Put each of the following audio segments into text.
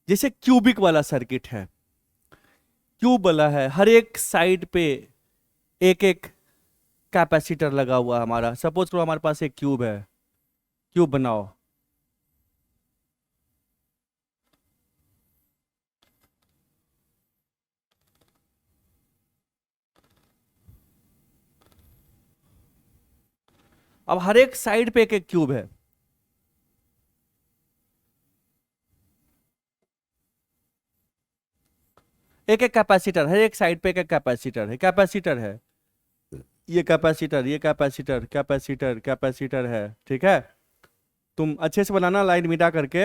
जैसे क्यूबिक वाला सर्किट है, क्यूब वाला है, हर एक साइड पे एक एक कैपेसिटर लगा हुआ है हमारा। सपोज करो हमारे पास एक क्यूब है, क्यूब बनाओ। अब हर एक साइड पे एक एक क्यूब है, एक एक कैपेसिटर, हर एक साइड पे एक एक कैपेसिटर है, कैपेसिटर है, ये कैपेसिटर, ये कैपेसिटर, कैपेसिटर, कैपेसिटर है। ठीक है, तुम अच्छे से बनाना लाइन मिटा करके,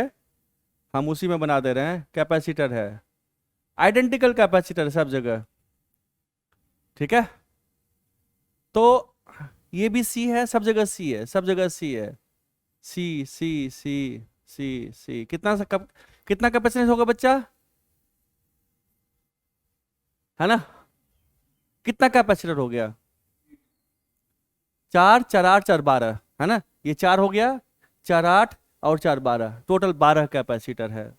हम उसी में बना दे रहे हैं, कैपेसिटर है, आइडेंटिकल कैपेसिटर सब जगह। ठीक है, तो ये भी सी है, सब जगह सी है, सब जगह सी है, सी सी सी सी सी। कितना कैपेसिटेंस होगा बच्चा, है ना? कितना कैपेसिटर हो गया? चार, चार आठ, चार बारह, है ना? ये चार हो गया, चार आठ और चार बारह, टोटल 12 कैपेसिटर है।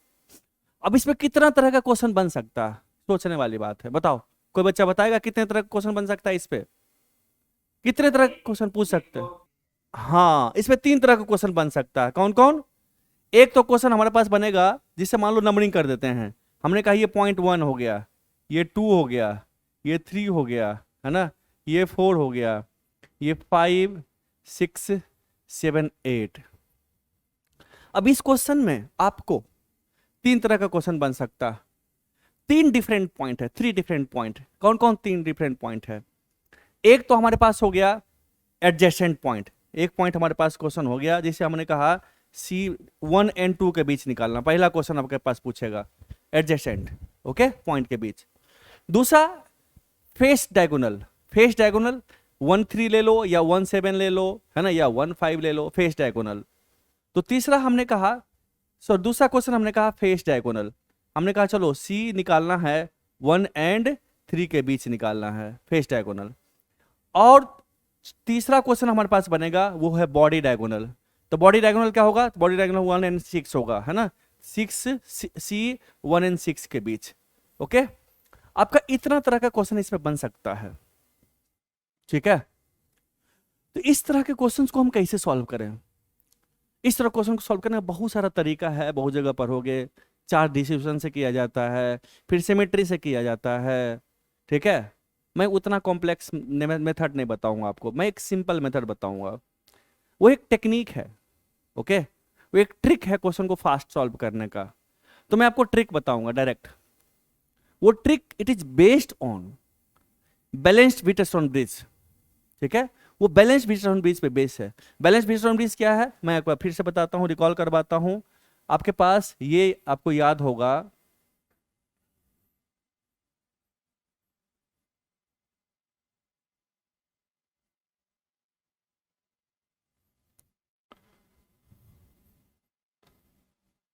अब इसमें कितना तरह का क्वेश्चन बन सकता है, सोचने वाली बात है। बताओ, कोई बच्चा बताएगा कितने तरह का क्वेश्चन बन सकता है इस पे? कितने तरह का क्वेश्चन पूछ सकते हैं? हाँ, इसमें तीन तरह का क्वेश्चन बन सकता है। कौन कौन? एक तो क्वेश्चन हमारे पास बनेगा जिससे मान लो नंबरिंग कर देते हैं। हमने कहा ये .1 हो गया, ये 2 हो गया, ये 3 हो गया, है ना, ये 4 हो गया, ये 5 6 7 8। अब इस क्वेश्चन में आपको तीन तरह का क्वेश्चन बन सकता है। तीन डिफरेंट पॉइंट है, थ्री डिफरेंट पॉइंट। कौन कौन तीन डिफरेंट पॉइंट है? एक तो हमारे पास हो गया एडजेसेंट पॉइंट। एक पॉइंट हमारे पास क्वेश्चन हो गया जिसे हमने कहा C1 और 2 के बीच निकालना, पहला क्वेश्चन आपके पास पूछेगा एडजेसेंट, ओके, पॉइंट के बीच। दूसरा फेस डायगोनल, फेस डायगोनल 1 3 ले लो या 1 7 ले लो, है ना, या 1 5 ले लो, फेस डायगोनल। तो तीसरा हमने कहा, दूसरा क्वेश्चन हमने कहा फेस डायगोनल। हमने कहा चलो सी निकालना है, 1 और 3 के बीच निकालना है, फेस डायगोनल। और तीसरा क्वेश्चन हमारे पास बनेगा वो है बॉडी डायगोनल। तो बॉडी डायगोनल क्या होगा? बॉडी डायगोनल 1 और 6 होगा, है ना, 6 सी 1 और 6 के बीच। ओके, आपका इतना तरह का क्वेश्चन इसमें बन सकता है। ठीक है, तो इस तरह के क्वेश्चंस को हम कैसे सॉल्व करें? इस तरह क्वेश्चन को सॉल्व करने का बहुत सारा तरीका है, बहुत जगह पर होगे। चार डिस्ट्रीब्यूशन से किया जाता है, फिर सिमेट्री से किया जाता है। ठीक है, मैं उतना कॉम्प्लेक्स मेथड नहीं बताऊंगा आपको, मैं एक सिंपल मेथड बताऊंगा। वो एक टेक्निक है, ओके, वो एक ट्रिक है क्वेश्चन को फास्ट सॉल्व करने का। तो मैं आपको ट्रिक बताऊंगा डायरेक्ट। वो trick it is based on balanced Wheatstone bridge. ठीक है, वो बैलेंस व्हीटस्टोन ब्रिज पे बेस है। बैलेंस व्हीटस्टोन ब्रिज क्या है, मैं एक बार फिर से बताता हूं, रिकॉल करवाता हूं। आपके पास ये आपको याद होगा,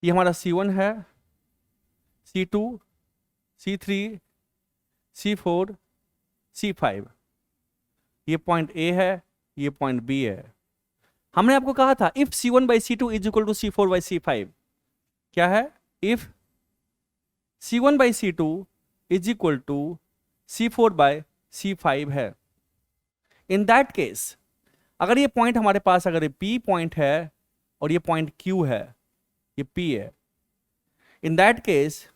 ये हमारा C1 है, C2, C3, C4, C5। ये पॉइंट ए है, ये पॉइंट बी है। हमने आपको कहा था if C1/C2 is equal to C4/C5। क्या है? If C1/C2 is equal to C4/C5 है। इन दैट केस, अगर ये पॉइंट हमारे पास, अगर ये P पॉइंट है और ये पॉइंट Q है, ये P है, in that case,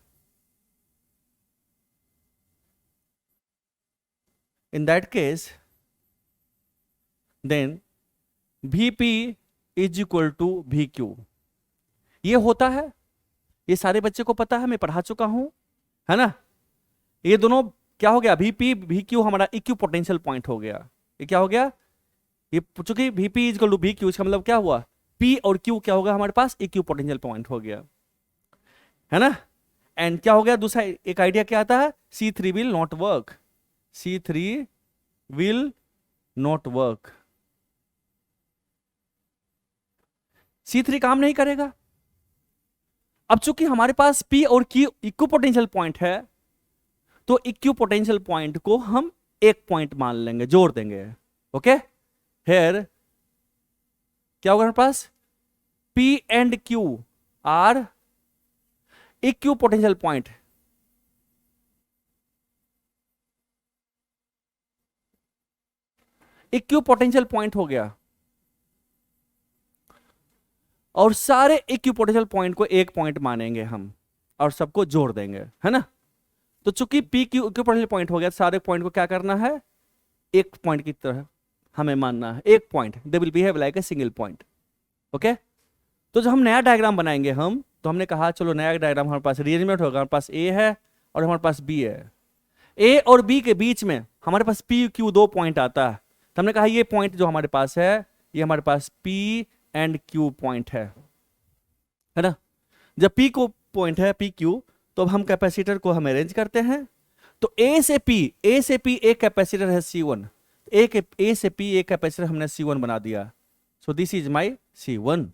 in that case then VP is equal to VQ। ये होता है, ये सारे बच्चे को पता है, मैं पढ़ा चुका हूं, है ना। ये दोनों क्या हो गया, VP VQ हमारा इक्यू पोटेंशियल पॉइंट हो गया। ये क्या हो गया? ये चूंकि VP is equal to VQ, इसका मतलब क्या हुआ, P और Q क्या होगा हमारे पास, इक्यू पोटेंशियल पॉइंट हो गया, है ना। एंड क्या हो गया दूसरा, एक आइडिया क्या आता है, C3 will not work, C3 will not work, C3 काम नहीं करेगा। अब चूंकि हमारे पास P और Q इक्वल पोटेंशियल पॉइंट है, तो इक्वल पोटेंशियल पॉइंट को हम एक पॉइंट मान लेंगे, जोड़ देंगे। ओके, हेयर क्या होगा हमारे पास, P and Q are equipotential point, equipotential point हो गया, और सारे इक्यू पोटेंशियल पॉइंट को एक पॉइंट मानेंगे हम और सबको जोड़ देंगे, है ना। तो चूंकि पी क्यू इक्यू पोटेंशियल पॉइंट हो गया, सारे पॉइंट को क्या करना है, एक पॉइंट की तरह हमें मानना है, एक point, they will behave like a single point. Okay, तो जब हम नया डायग्राम बनाएंगे हम, तो हमने कहा चलो नया डायग्राम हमारे पास रीअरेंजमेंट होगा, हमारे पास ए है और हमारे पास बी है, ए और बी के बीच में हमारे पास पी क्यू दो पॉइंट आता है, तो हमने कहा ये पॉइंट जो हमारे पास है, ये हमारे पास पी एंड क्यू पॉइंट है ना। जब पी को पॉइंट है पी क्यू, तो अब हम कैपेसिटर को हम अरेंज करते हैं, तो ए से पी एक कैपेसिटर है C1, ए से पी एक कैपेसिटर हमने C1 बना दिया, सो this is my C1।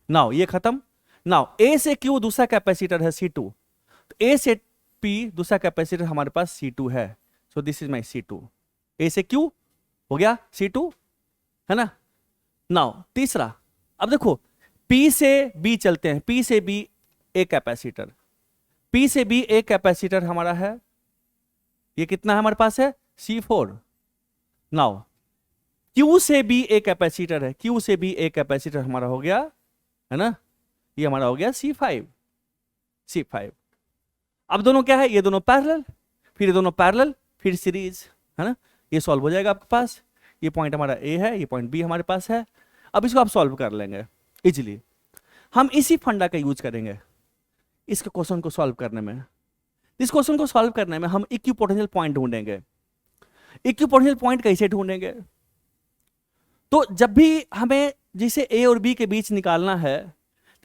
Now ये खत्म। नाउ ए से क्यू दूसरा कैपेसिटर है C2, तो ए से पी दूसरा कैपेसिटर हमारे पास C2 है, सो दिस इज माई C2। ए से क्यू हो गया C2, है ना। नाउ तीसरा, अब देखो P से B चलते हैं, P से B एक कैपेसिटर, P से B एक कैपेसिटर हमारा है, ये कितना है हमारे पास है C4। नाउ Q से B एक कैपेसिटर है, Q से B एक कैपेसिटर हमारा हो गया, है ना, ये हमारा हो गया C5। अब दोनों क्या है, ये दोनों पैरेलल, फिर ये दोनों पैरेलल, फिर सीरीज, है ना, ये सॉल्व हो जाएगा आपके पास। ये पॉइंट हमारा A है, ये पॉइंट B हमारे पास है। अब इसको आप सॉल्व कर लेंगे इजीली। हम इसी फंडा का यूज करेंगे इसके क्वेश्चन को सॉल्व करने में। इस क्वेश्चन को सॉल्व करने में हम इक्यू पोटेंशियल पॉइंट ढूंढेंगे। इक्यू पोटेंशियल पॉइंट कैसे ढूंढेंगे, तो जब भी हमें जिसे ए और बी के बीच निकालना है,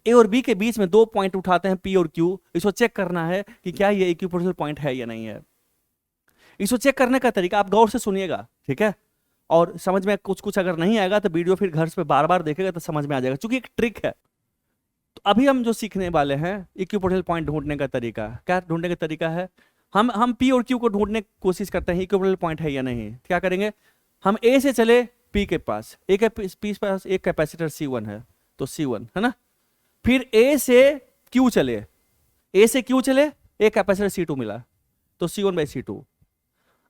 ए और बी के बीच में दो पॉइंट उठाते हैं पी और क्यू, इसको चेक करना है कि क्या ये इक्यू पोटेंशियल पॉइंट है या नहीं है। इसको चेक करने का तरीका आप गौर से सुनिएगा, ठीक है, और समझ में कुछ कुछ अगर नहीं आएगा तो वीडियो फिर घर पे बार बार देखेगा तो समझ में आ जाएगा, क्योंकि एक ट्रिक है। तो अभी हम जो सीखने वाले हैं इक्यू पोटेंशियल पॉइंट ढूंढने का तरीका, क्या ढूंढने का तरीका है, हम पी और क्यू को ढूंढने की कोशिश करते हैं इक्यू पोटेंशियल पॉइंट है या नहीं। क्या करेंगे, हम ए से चले पी के पास, पी पास एक कैपेसिटर C1 है, तो C1, है ना। फिर ए से क्यू चले, एक कैपेसिटर C2 मिला, तो C1/C2।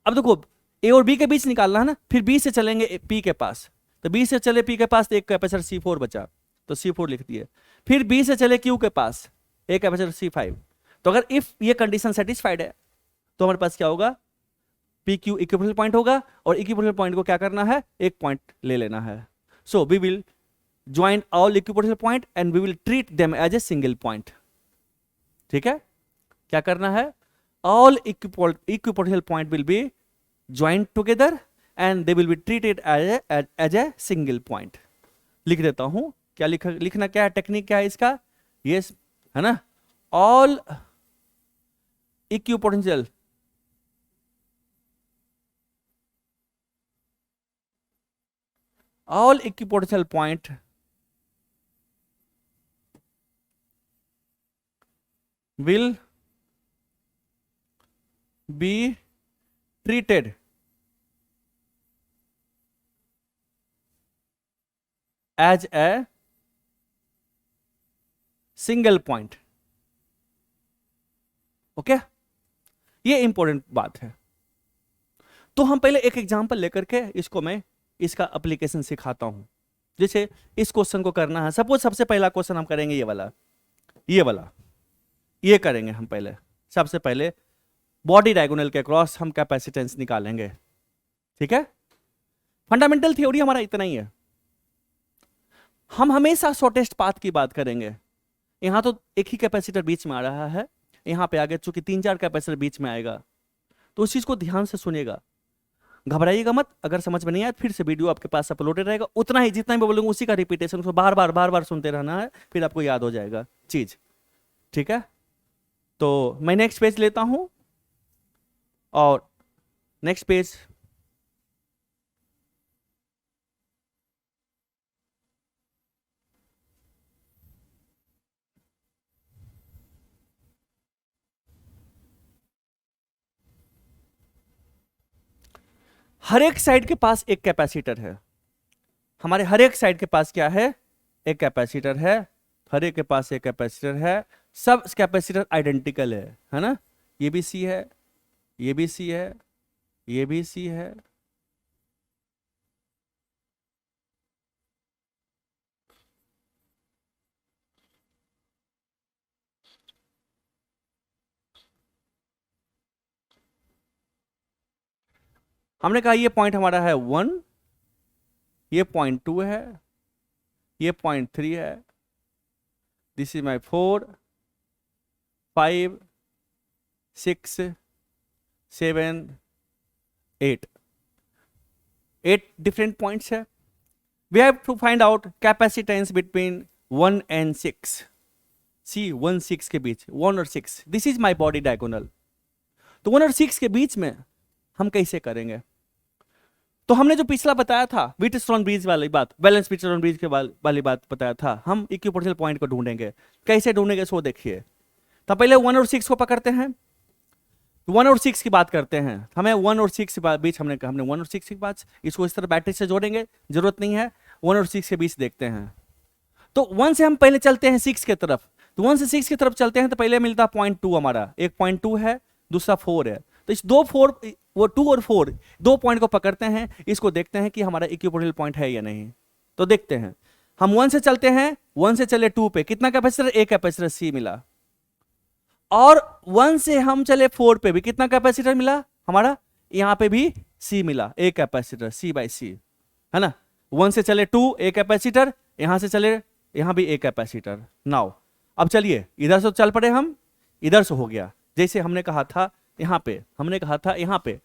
अब देखो ए और बी के बीच निकालना है ना, फिर बी से चलेंगे पी के पास, तो बी से चले पी के पास तो एक कैपेसिटर C4 बचा, तो C4 लिख दिए। फिर बी से चले क्यू के पास, एक कैपेसिटर C5। तो अगर इफ ये कंडीशन सेटिस्फाइड है तो हमारे पास क्या होगा, पी क्यू इक्विपोटेंशियल पॉइंट होगा, और इक्विपोटेंशियल पॉइंट को क्या करना है, एक पॉइंट ले लेना है। So we will join all equipotential point and we will treat them as a single point. ठीक है, क्या करना है, all equipotential point will be joint together and they will be treated as a single point. लिख देता हूं, क्या लिखना क्या है, टेक्निक क्या है इसका, ये है ना, all equipotential point will be treated as a single point। Okay, ये इंपॉर्टेंट बात है। तो हम पहले एक एग्जांपल लेकर के इसको मैं इसका एप्लीकेशन सिखाता हूं। जैसे इस क्वेश्चन को करना है, सपोज सबसे पहला क्वेश्चन हम करेंगे ये करेंगे हम पहले। सबसे पहले बॉडी डायगोनल के क्रॉस हम कैपेसिटेंस निकालेंगे। ठीक है, फंडामेंटल थ्योरी हमारा इतना ही है। हम हमेशा शॉर्टेस्ट पाथ की बात करेंगे। यहां तो एक ही कैपेसिटर बीच में आ रहा है, यहां पे आगे चूंकि 3-4 कैपेसिटर बीच में आएगा, तो उस चीज को ध्यान से सुनिएगा, घबराइएगा मत। अगर समझ में नहीं आया फिर से वीडियो आपके पास अपलोडेड रहेगा, उतना ही जितना भी बोलूंगा उसी का रिपीटेशन, उसको बार बार सुनते रहना है, फिर आपको याद हो जाएगा चीज। ठीक है, तो मैं नेक्स्ट पेज लेता हूं, और नेक्स्ट पेज हर एक साइड के पास एक कैपेसिटर है। हमारे हर एक साइड के पास क्या है, एक कैपेसिटर है, हर एक के पास एक कैपेसिटर है, सब कैपेसिटर आइडेंटिकल है ना, ये भी सी है, ये भी सी है, ये भी सी है, हमने कहा ये पॉइंट हमारा है 1, ये पॉइंट 2 है, ये पॉइंट 3 है, this is my 4, 5, 6, 7, 8, 8 different points है। We have to find out capacitance between 1 and 6, C 1 6 के बीच, 1 और 6, this is my body diagonal. तो 1 और 6 के बीच में हम कैसे करेंगे? तो हमने जो पिछला बताया था व्हीटस्टोन ब्रिज वाली बात, बैलेंस व्हीटस्टोन ब्रिज के वाली बात बताया था, हम इक्विपोटेंशियल पॉइंट को ढूंढेंगे। कैसे ढूंढेंगे सो देखिए। तो पहले 1 और 6 को पकड़ते हैं, 1 और 6 की बात करते हैं। हमें 1 और 6 के बीच हमने 1 और 6 की बात, इसको इस तरह बैटरी से जोड़ेंगे, जरूरत नहीं है। 1 और 6 के बीच देखते हैं। तो 1 से हम पहले चलते हैं 6 की तरफ। तो 1 से 6 की तरफ चलते हैं तो पहले मिलता है पॉइंट 2 हमारा, एक पॉइंट 2 है, दूसरा 4 है। तो इस 2 और 4 दो पॉइंट को पकड़ते हैं, इसको देखते हैं कि हमारा इक्विपोटेंशियल पॉइंट है या नहीं। तो देखते हैं, हम 1 से चलते हैं, 1 से चले 2 पे, कितना कैपेसिटर? एक कैपेसिटर सी मिला। और 1 से हम चले 4 पे भी, कितना कैपेसिटर मिला हमारा? यहां पे भी सी मिला, एक कैपेसिटर, सी बाई सी, है ना। 1 से चले 2, एक कैपेसिटर, यहां से चले यहां भी एक कैपेसिटर। नाउ अब चलिए इधर से चल पड़े हम, इधर से हो गया। जैसे हमने कहा था यहां पे, हमने कहा था यहां पे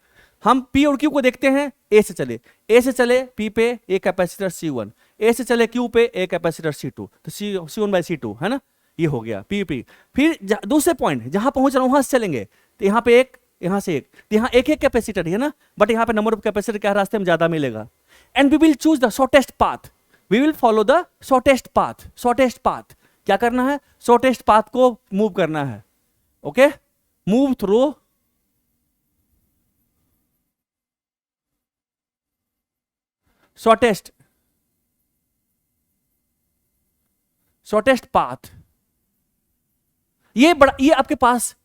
हम P और Q को देखते हैं। ए से चले P पे एक कैपेसिटर C1, ए से चले Q पे एक कैपेसिटर C2, तो C1 बाई C2, है ना, ये हो गया P। फिर दूसरे पॉइंट जहां पहुंच रहा हूं वहां से चलेंगे, तो यहां पे एक, यहां से एक, तो यहां एक कैपेसिटर है ना, बट यहां पे नंबर ऑफ कैपेसिटर क्या रास्ते में ज्यादा मिलेगा। And we will choose the shortest path, we will follow the shortest path. Shortest path क्या करना है? शॉर्टेस्ट पाथ को मूव करना है। Okay, move through shortest path. ये आपके पास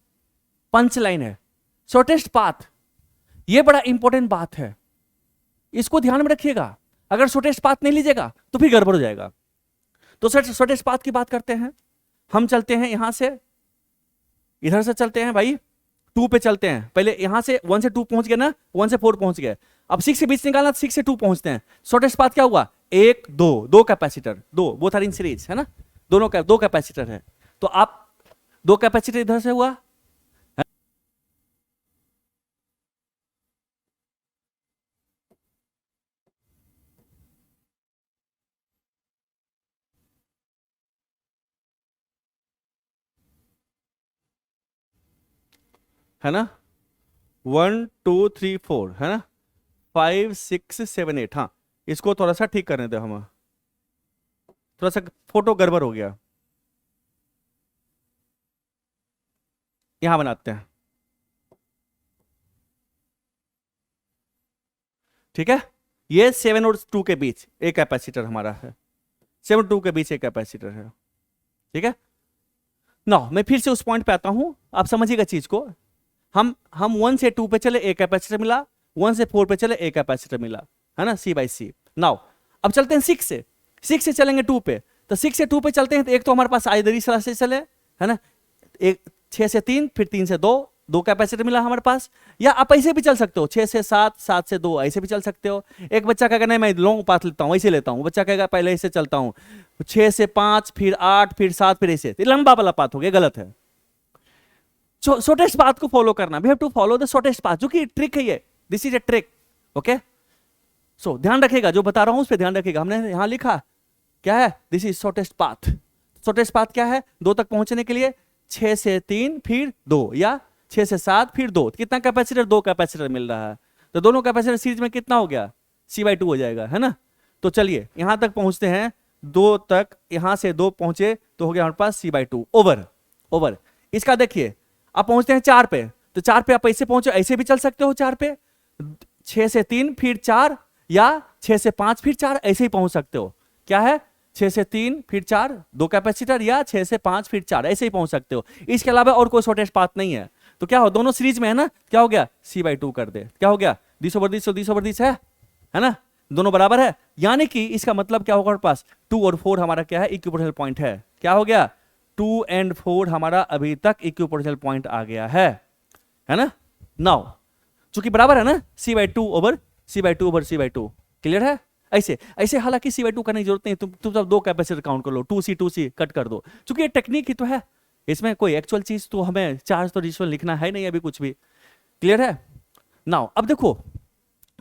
पंच लाइन है, शॉर्टेस्ट पाथ। ये बड़ा इंपॉर्टेंट बात है, इसको ध्यान में रखिएगा। अगर शॉर्टेस्ट पाथ नहीं लीजिएगा तो फिर गड़बड़ हो जाएगा। तो शॉर्टेस्ट पाथ की बात करते हैं। हम चलते हैं यहां से, इधर से चलते हैं भाई, 2 पे चलते हैं। पहले यहां से 1 से 2 पहुंच गए ना, 1 से 4 पहुंच गए। अब 6 के बीच निकालना, 6 से 2 पहुंचते हैं। शॉर्टेस्ट पाथ क्या हुआ? 1 2 capacitor, both are in series, है ना, दोनों का 2 कैपेसिटर है। तो आप 2 कैपेसिटर इधर से हुआ, है ना, 1 2 3 4, है ना, 5 6 7 8। हाँ, इसको थोड़ा सा ठीक करने दो, हम थोड़ा सा फोटो गड़बड़ हो गया, यहां बनाते हैं, ठीक है। ये 7 और 2 के बीच एक कैपेसिटर हमारा है, 7 2 के बीच एक कैपेसिटर है, ठीक है। ना मैं फिर से उस पॉइंट पे आता हूं, आप समझिएगा चीज को। हम 1 से 2 पे चले, एक कैपेसिटर मिला, 1 से 4 पे चले, एक कैपेसिटर मिला, है ना, C बाई C। नाउ अब चलते हैं 6 से चलेंगे 2 पे। तो 6 से 2 पे चलते हैं तो एक तो हमारे पास इधर इस रास्ते से चले, है ना, एक 6 से 3, फिर 3 से 2 कैपेसिटर मिला हमारे पास। या आप ऐसे भी चल सकते हो, 6 से 7, 7 से 2, ऐसे भी चल सकते हो। एक बच्चा कहेगा नहीं मैं लॉन्ग पाथ लेता हूँ, ऐसे लेता हूँ, बच्चा कहेगा पहले ऐसे चलता हूँ, 6 से 5, फिर 8, फिर 7, फिर ऐसे, लंबा वाला पाथ हो गया, गलत है। शॉर्टेस्ट पाथ को फॉलो करना, we have to follow the shortest path, जो कि ट्रिक है ये, this is a trick. Okay, so ध्यान रखिएगा, जो बता रहा हूं उस पर ध्यान रखिएगा। हमने यहां लिखा क्या है? This is shortest path. Shortest path क्या है? 2 तक पहुंचने के लिए 6 से 3 फिर 2, या 6 से 7 फिर 2, कितना कैपेसिटर? 2 कैपेसिटर मिल रहा है। तो दोनों कैपेसिटर सीरीज में कितना हो गया? C बाई 2 हो जाएगा, है ना। तो चलिए यहां तक पहुंचते हैं, 2 तक, यहां से 2 पहुंचे तो हो गया हमारे पास C बाई 2 ओवर। इसका देखिए, आप पहुंचते हैं 4 पे, तो 4 पे आप ऐसे पहुंचो, ऐसे भी चल सकते हो 4 पे, 6 से 3 फिर 4, या 6 से 5 फिर 4, ऐसे ही पहुंच सकते हो। क्या है? 6 से 3 फिर 4 2 कैपेसिटर, या 6 से 5 फिर 4, ऐसे ही पहुंच सकते हो। इसके अलावा और कोई शॉर्टेस्ट पाथ नहीं है। तो क्या हो, दोनों सीरीज में है ना, क्या हो गया, C/2 कर दे, क्या हो गया, 20/20 तो 20/20 है ना, दोनों बराबर है। यानी कि इसका मतलब क्या होगा, हमारे पास 2 और 4 हमारा क्या है, इक्विपोटेंशियल पॉइंट है। क्या हो गया, 2 और 4 हमारा अभी तक इक्विपोटेंशियल पॉइंट आ गया है ना। नाउ चूंकि बराबर है ना, C/2/C/2 क्लियर है। ऐसे ऐसे हालांकि C/2 करने की जरूरत नहीं, तुम सब 2 कैपेसिटर काउंट कर लो, 2C कट कर दो, चूंकि ये टेक्निक ही तो है, इसमें कोई एक्चुअल चीज तो हमें चार्ज तो रिचुअल लिखना है नहीं अभी कुछ भी। क्लियर है। नाउ अब देखो,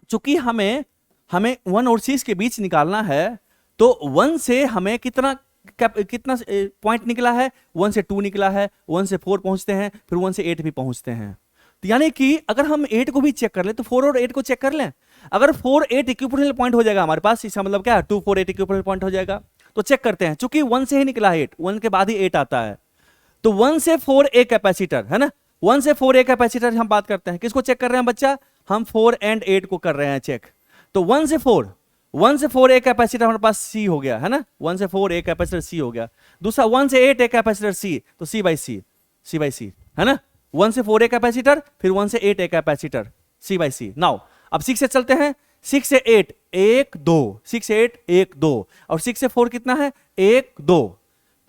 चूंकि हमें 1 और 6 के बीच निकालना है, तो 1 से हमें कितना पॉइंट निकला है, 1 से 2 निकला है, 1 से 4 पहुंचते हैं, फिर 1 से 8 भी पहुंचते हैं। तो यानी कि अगर हम 8 को भी चेक कर लें तो 4 और 8 को चेक कर लें, अगर 4 8 इक्विपोटेंशियल पॉइंट हो जाएगा हमारे पास, इसका मतलब क्या है, 2 4 8 इक्विपोटेंशियल पॉइंट हो जाएगा। तो चेक करते हैं, चूंकि 1 से ही निकला है 8, 1 के बाद ही 8 आता है, तो 1 से 4 एक कैपेसिटर है ना, 1 से 4 एक कैपेसिटर हम बात करते हैं, किसको चेक कर रहे हैं बच्चा, हम 4 और 8 को कर रहे हैं चेक। तो 1 से 4 एक कैपेसिटर हमारे पास C हो गया है ना, 1 से 4 एक कैपेसिटर C हो गया। दूसरा 1 से 8 एक कैपेसिटर C, तो C/C है ना, 1 से 4 एक कैपेसिटर, फिर 1 से 8 एक कैपेसिटर, C/C। नाउ अब 6 से चलते हैं, 6 से 8 1 2, 6 से 8 1 2, और 6 से 4 कितना है, 1 2,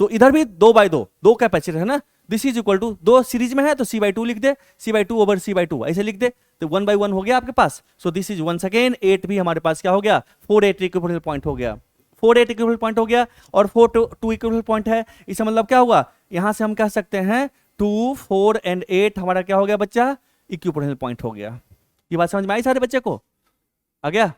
तो इधर भी 2/2 2 कैपेसिटर है ना। This is equal to, 2 series में है तो C/2 लिख दे, C/2/C/2 ऐसे लिख दे, तो 1/1 हो गया आपके पास। So this is once again 8 भी हमारे पास क्या हो गया, 4 8 इक्विपोटेंशियल पॉइंट हो गया, 4 8 इक्विपोटेंशियल पॉइंट हो गया, और 4 2 इक्विपोटेंशियल पॉइंट है। इसका मतलब क्या हुआ, यहां से हम कह सकते हैं 2 4 और 8 हमारा क्या हो गया बच्चा, इक्विपोटेंशियल पॉइंट हो गया। ये बात समझ में आई सारे बच्चे को, आ गया,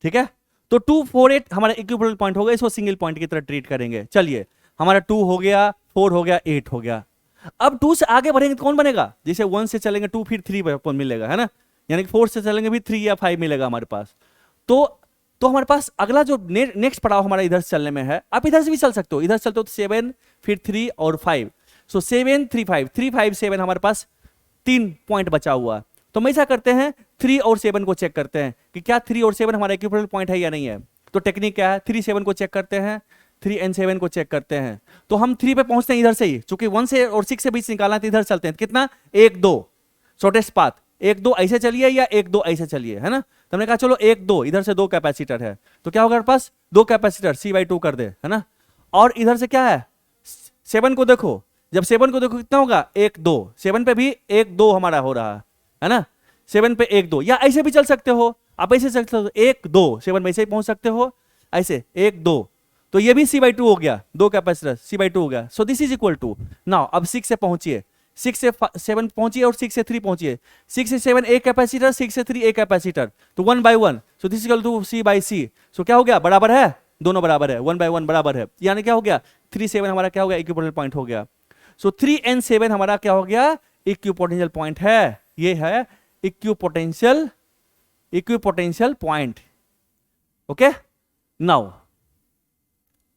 ठीक है। तो 2 4 8 हमारा इक्विपोटेंशियल पॉइंट हो गया, इसको सिंगल पॉइंट की तरह ट्रीट करेंगे। चलिए, हमारा 2 हो गया, 4 हो गया, 8 हो गया। अब 2 से आगे बढ़ेंगे तो कौन बनेगा, जैसे 1 से चलेंगे 2 फिर 3 मिलेगा है ना, यानी कि 4 से चलेंगे भी 3 या 5 मिलेगा हमारे पास। तो हमारे पास अगला जो नेक्स्ट पड़ाव हमारा इधर से चलने में है, आप इधर से भी चल सकते हो, इधर चलते हो तो 7 फिर 3 और 5, सो 7 3 5 3 5 7 हमारे पास 3 पॉइंट बचा हुआ। तो हम ऐसा करते हैं, 3 और 7 को चेक करते हैं कि क्या 3 और 7 हमारा इक्विपोटेंशियल पॉइंट है या नहीं है। तो टेक्निक क्या है, 3 7 को चेक करते हैं, 3 और 7 को चेक करते हैं, तो हम 3 पे पहुंचते हैं इधर से ही, चूंकि 1 से और 6 से बीच निकालना है तो इधर चलते हैं, कितना 1 2 शॉर्टेस्ट पाथ, 1 2 ऐसे चलिए या 1 2 ऐसे चलिए है ना। तो हमने कहा चलो 1 2, इधर से 2 कैपेसिटर है, तो क्या होगा हमारे पास 2 कैपेसिटर C/2 कर दे है ना। और इधर से क्या है, 7 को देखो, जब 7 को देखो कितना होगा 1 2, 7 पे भी 1 2 हमारा हो रहा है ना, 7 पे 1 2, या ऐसे भी चल सकते हो आप, ऐसे चल सकते हो 1 2, 7 में ऐसे ही पहुंच सकते हो, ऐसे 1 2, तो ये भी C/2 हो गया, 2 कैपेसिटर C/2 हो गया। So this is equal to, now अब 6 से पहुंचिए, 6 से 7 पहुंचिए और 6 से 3 पहुंचिए, 6 से 7 एक कैपेसिटर, 6 से 3 एक कैपेसिटर, तो 1/1, so this equal to C/C। सो क्या हो गया, बराबर है, दोनों बराबर है, 1/1 बराबर है, यानी क्या हो गया 3 7 हमारा क्या हो गया, इक्विपोटेंशियल पॉइंट हो गया। सो 3 और 7 हमारा क्या हो गया, इक्विपोटेंशियल पॉइंट है, ये है इक्विपोटेंशियल पॉइंट। ओके, नाउ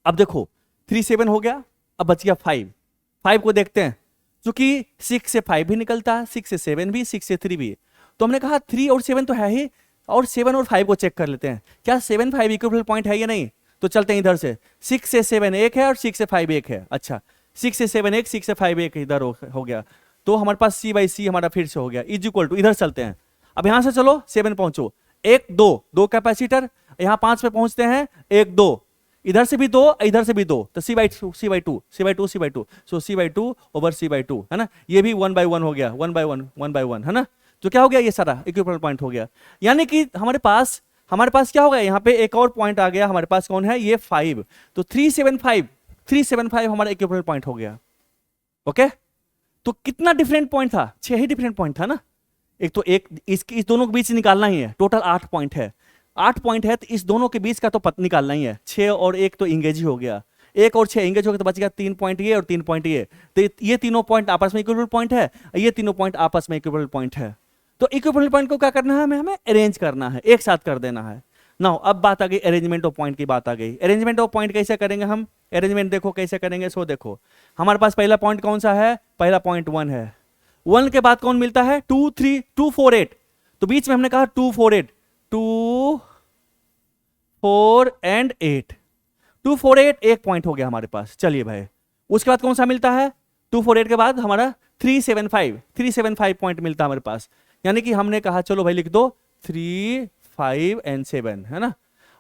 अब देखो 3 7 हो गया, अब बच गया 5 को देखते हैं, क्योंकि 6 से 5 भी निकलता है, 6 से 7 भी, 6 से 3 भी, तो हमने कहा 3 और 7 तो है ही, और 7 और 5 को चेक कर लेते हैं, क्या 7 5 इक्विपोटेंशियल पॉइंट है या नहीं। तो चलते हैं इधर से, 6 से 7 एक है और 6 से 5 एक है, अच्छा 6 से 7 एक, 6 से 5 एक इधर हो गया, तो हमारे पास C/C हमारा फिर से हो गया, इज इक्वल टू, इधर चलते हैं, अब यहां से चलो 7 पहुंचो, 1 2 कैपेसिटर, यहां 5 पे पहुंचते हैं 1 2, इधर से भी 2 इधर से भी 2, तो C/2 सो C/2/C/2 है ना, ये भी 1/1 हो गया, 1/1 है ना। तो क्या हो गया, ये सारा इक्विपोटेंशियल पॉइंट हो गया, यानी कि हमारे पास क्या हो गया, यहाँ पे एक और पॉइंट आ गया हमारे पास, कौन है ये 5, तो 375 हमारा इक्विपोटेंशियल पॉइंट हो गया। ओके, तो कितना डिफरेंट पॉइंट था, 6 ही डिफरेंट पॉइंट था ना, एक तो एक इस दोनों के बीच निकालना ही है, टोटल 8 पॉइंट है, 8 पॉइंट है, तो इस दोनों के बीच का तो पता निकालना ही है, 6 और 1 तो इंगेज ही हो गया, 1 और 6 इंगेज हो गया, तो बच गया 3 पॉइंट ये और 3 पॉइंट ये, तो ये तीनों पॉइंट आपस में इक्विवेलेंट पॉइंट है, ये तीनों पॉइंट आपस में इक्विवेलेंट पॉइंट है। तो इक्विवेलेंट पॉइंट को क्या करना है, हमें अरेंज करना है, एक साथ कर देना है। नाउ अब बात आ गई अरेंजमेंट ऑफ पॉइंट की, बात आ गई अरेंजमेंट ऑफ पॉइंट कैसे करेंगे हम, अरेंजमेंट देखो कैसे करेंगे। सो देखो हमारे पास पहला पॉइंट कौन सा है, पहला पॉइंट 1 है, 1 के बाद कौन मिलता है 2 3 2 4 8, तो बीच में हमने कहा 2 4 8 2 4 और 8, 248 एक पॉइंट हो गया हमारे पास। चलिए भाई, उसके बाद कौन सा मिलता है? 248 के बाद हमारा 375 पॉइंट मिलता है हमारे पास। यानी कि हमने कहा चलो भाई लिख दो 3, 5 एंड 7, है ना।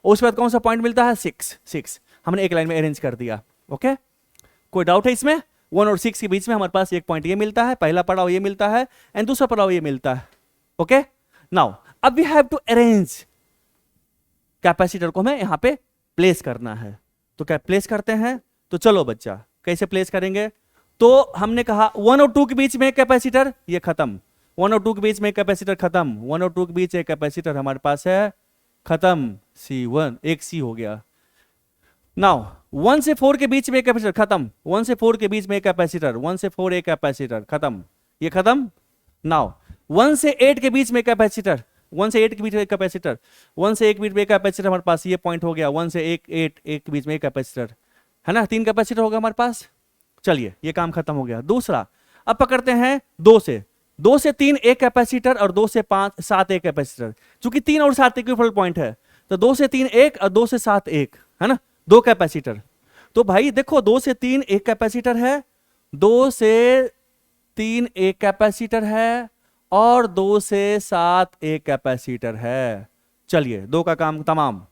उसके बाद कौन सा पॉइंट मिलता है? 6। हमने एक लाइन में अरेंज कर दिया। ओके, कोई डाउट है इसमें? 1 और 6 के बीच में हमारे पास एक पॉइंट ये मिलता है, पहला पड़ाव ये मिलता है एंड दूसरा पड़ाव ये मिलता है। ओके, नाउ अब we have to arrange, capacitor को हमें यहां पे प्लेस करना है। तो क्या प्लेस करते हैं? तो चलो बच्चा, कैसे प्लेस करेंगे? तो हमने कहा 1 और 2 के बीच में कैपेसिटर, ये खत्म। 1 और 2 के बीच में कैपेसिटर खत्म। 1 और 2 के बीच एक कैपेसिटर हमारे पास है, खत्म। C1 एक C हो गया। नाउ 1 से 4 के बीच में एक कैपेसिटर, खत्म। 1 से 4 के बीच में एक कैपेसिटर, 1 से 4 एक कैपेसिटर, खत्म, ये खत्म। नाउ 1 से 8 के बीच में कैपेसिटर, 1 से 8 के बीच में एक कैपेसिटर, 1 से 1 के बीच में एक कैपेसिटर हमारे पास, ये पॉइंट हो गया। 1 से 1, 8 के बीच में एक कैपेसिटर, है ना, 3 कैपेसिटर होगा हमारे पास। चलिए, ये काम खत्म हो गया। दूसरा, अब पकड़ते हैं 2 से 3 एक कैपेसिटर और 2 से 5, 7 एक कैपेसिटर। चूंकि 3 और 7 इक्विवेलेंट पॉइंट है, तो 2 से 3 1 और 2 से 7 1, है ना, 2 कैपेसिटर। तो भाई देखो, 2 से 3 एक कैपेसिटर है, 2 से 3 एक कैपेसिटर है और 2 से 7 एक कैपेसिटर है। चलिए, 2 का काम तमाम।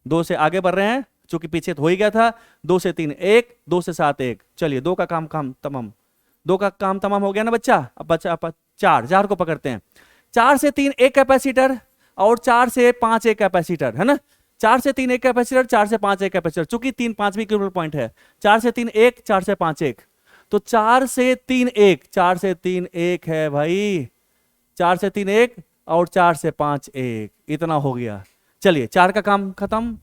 2 से आगे बढ़ रहे हैं, चूंकि पीछे तो हो ही गया था। 2 से 3 1, 2 से 7 1। चलिए, 2 का काम तमाम। 2 का काम तमाम हो गया ना बच्चा। अब बच्चा 4 को पकड़ते हैं। 4 से 3 एक कैपेसिटर और 4 से 5 एक कैपेसिटर, है ना। 4 से 3 एक कैपेसिटर, 4 से 5 एक कैपेसिटर। चूंकि 3 5 भी इक्विवेलेंट पॉइंट है, 4 से 3 1, 4 से 5 1। तो 4 से 3 1, 4 से 3 1 है भाई, 4 से 3 1 और 4 से 5 1, इतना हो गया। चलिए, 4 का काम खत्म,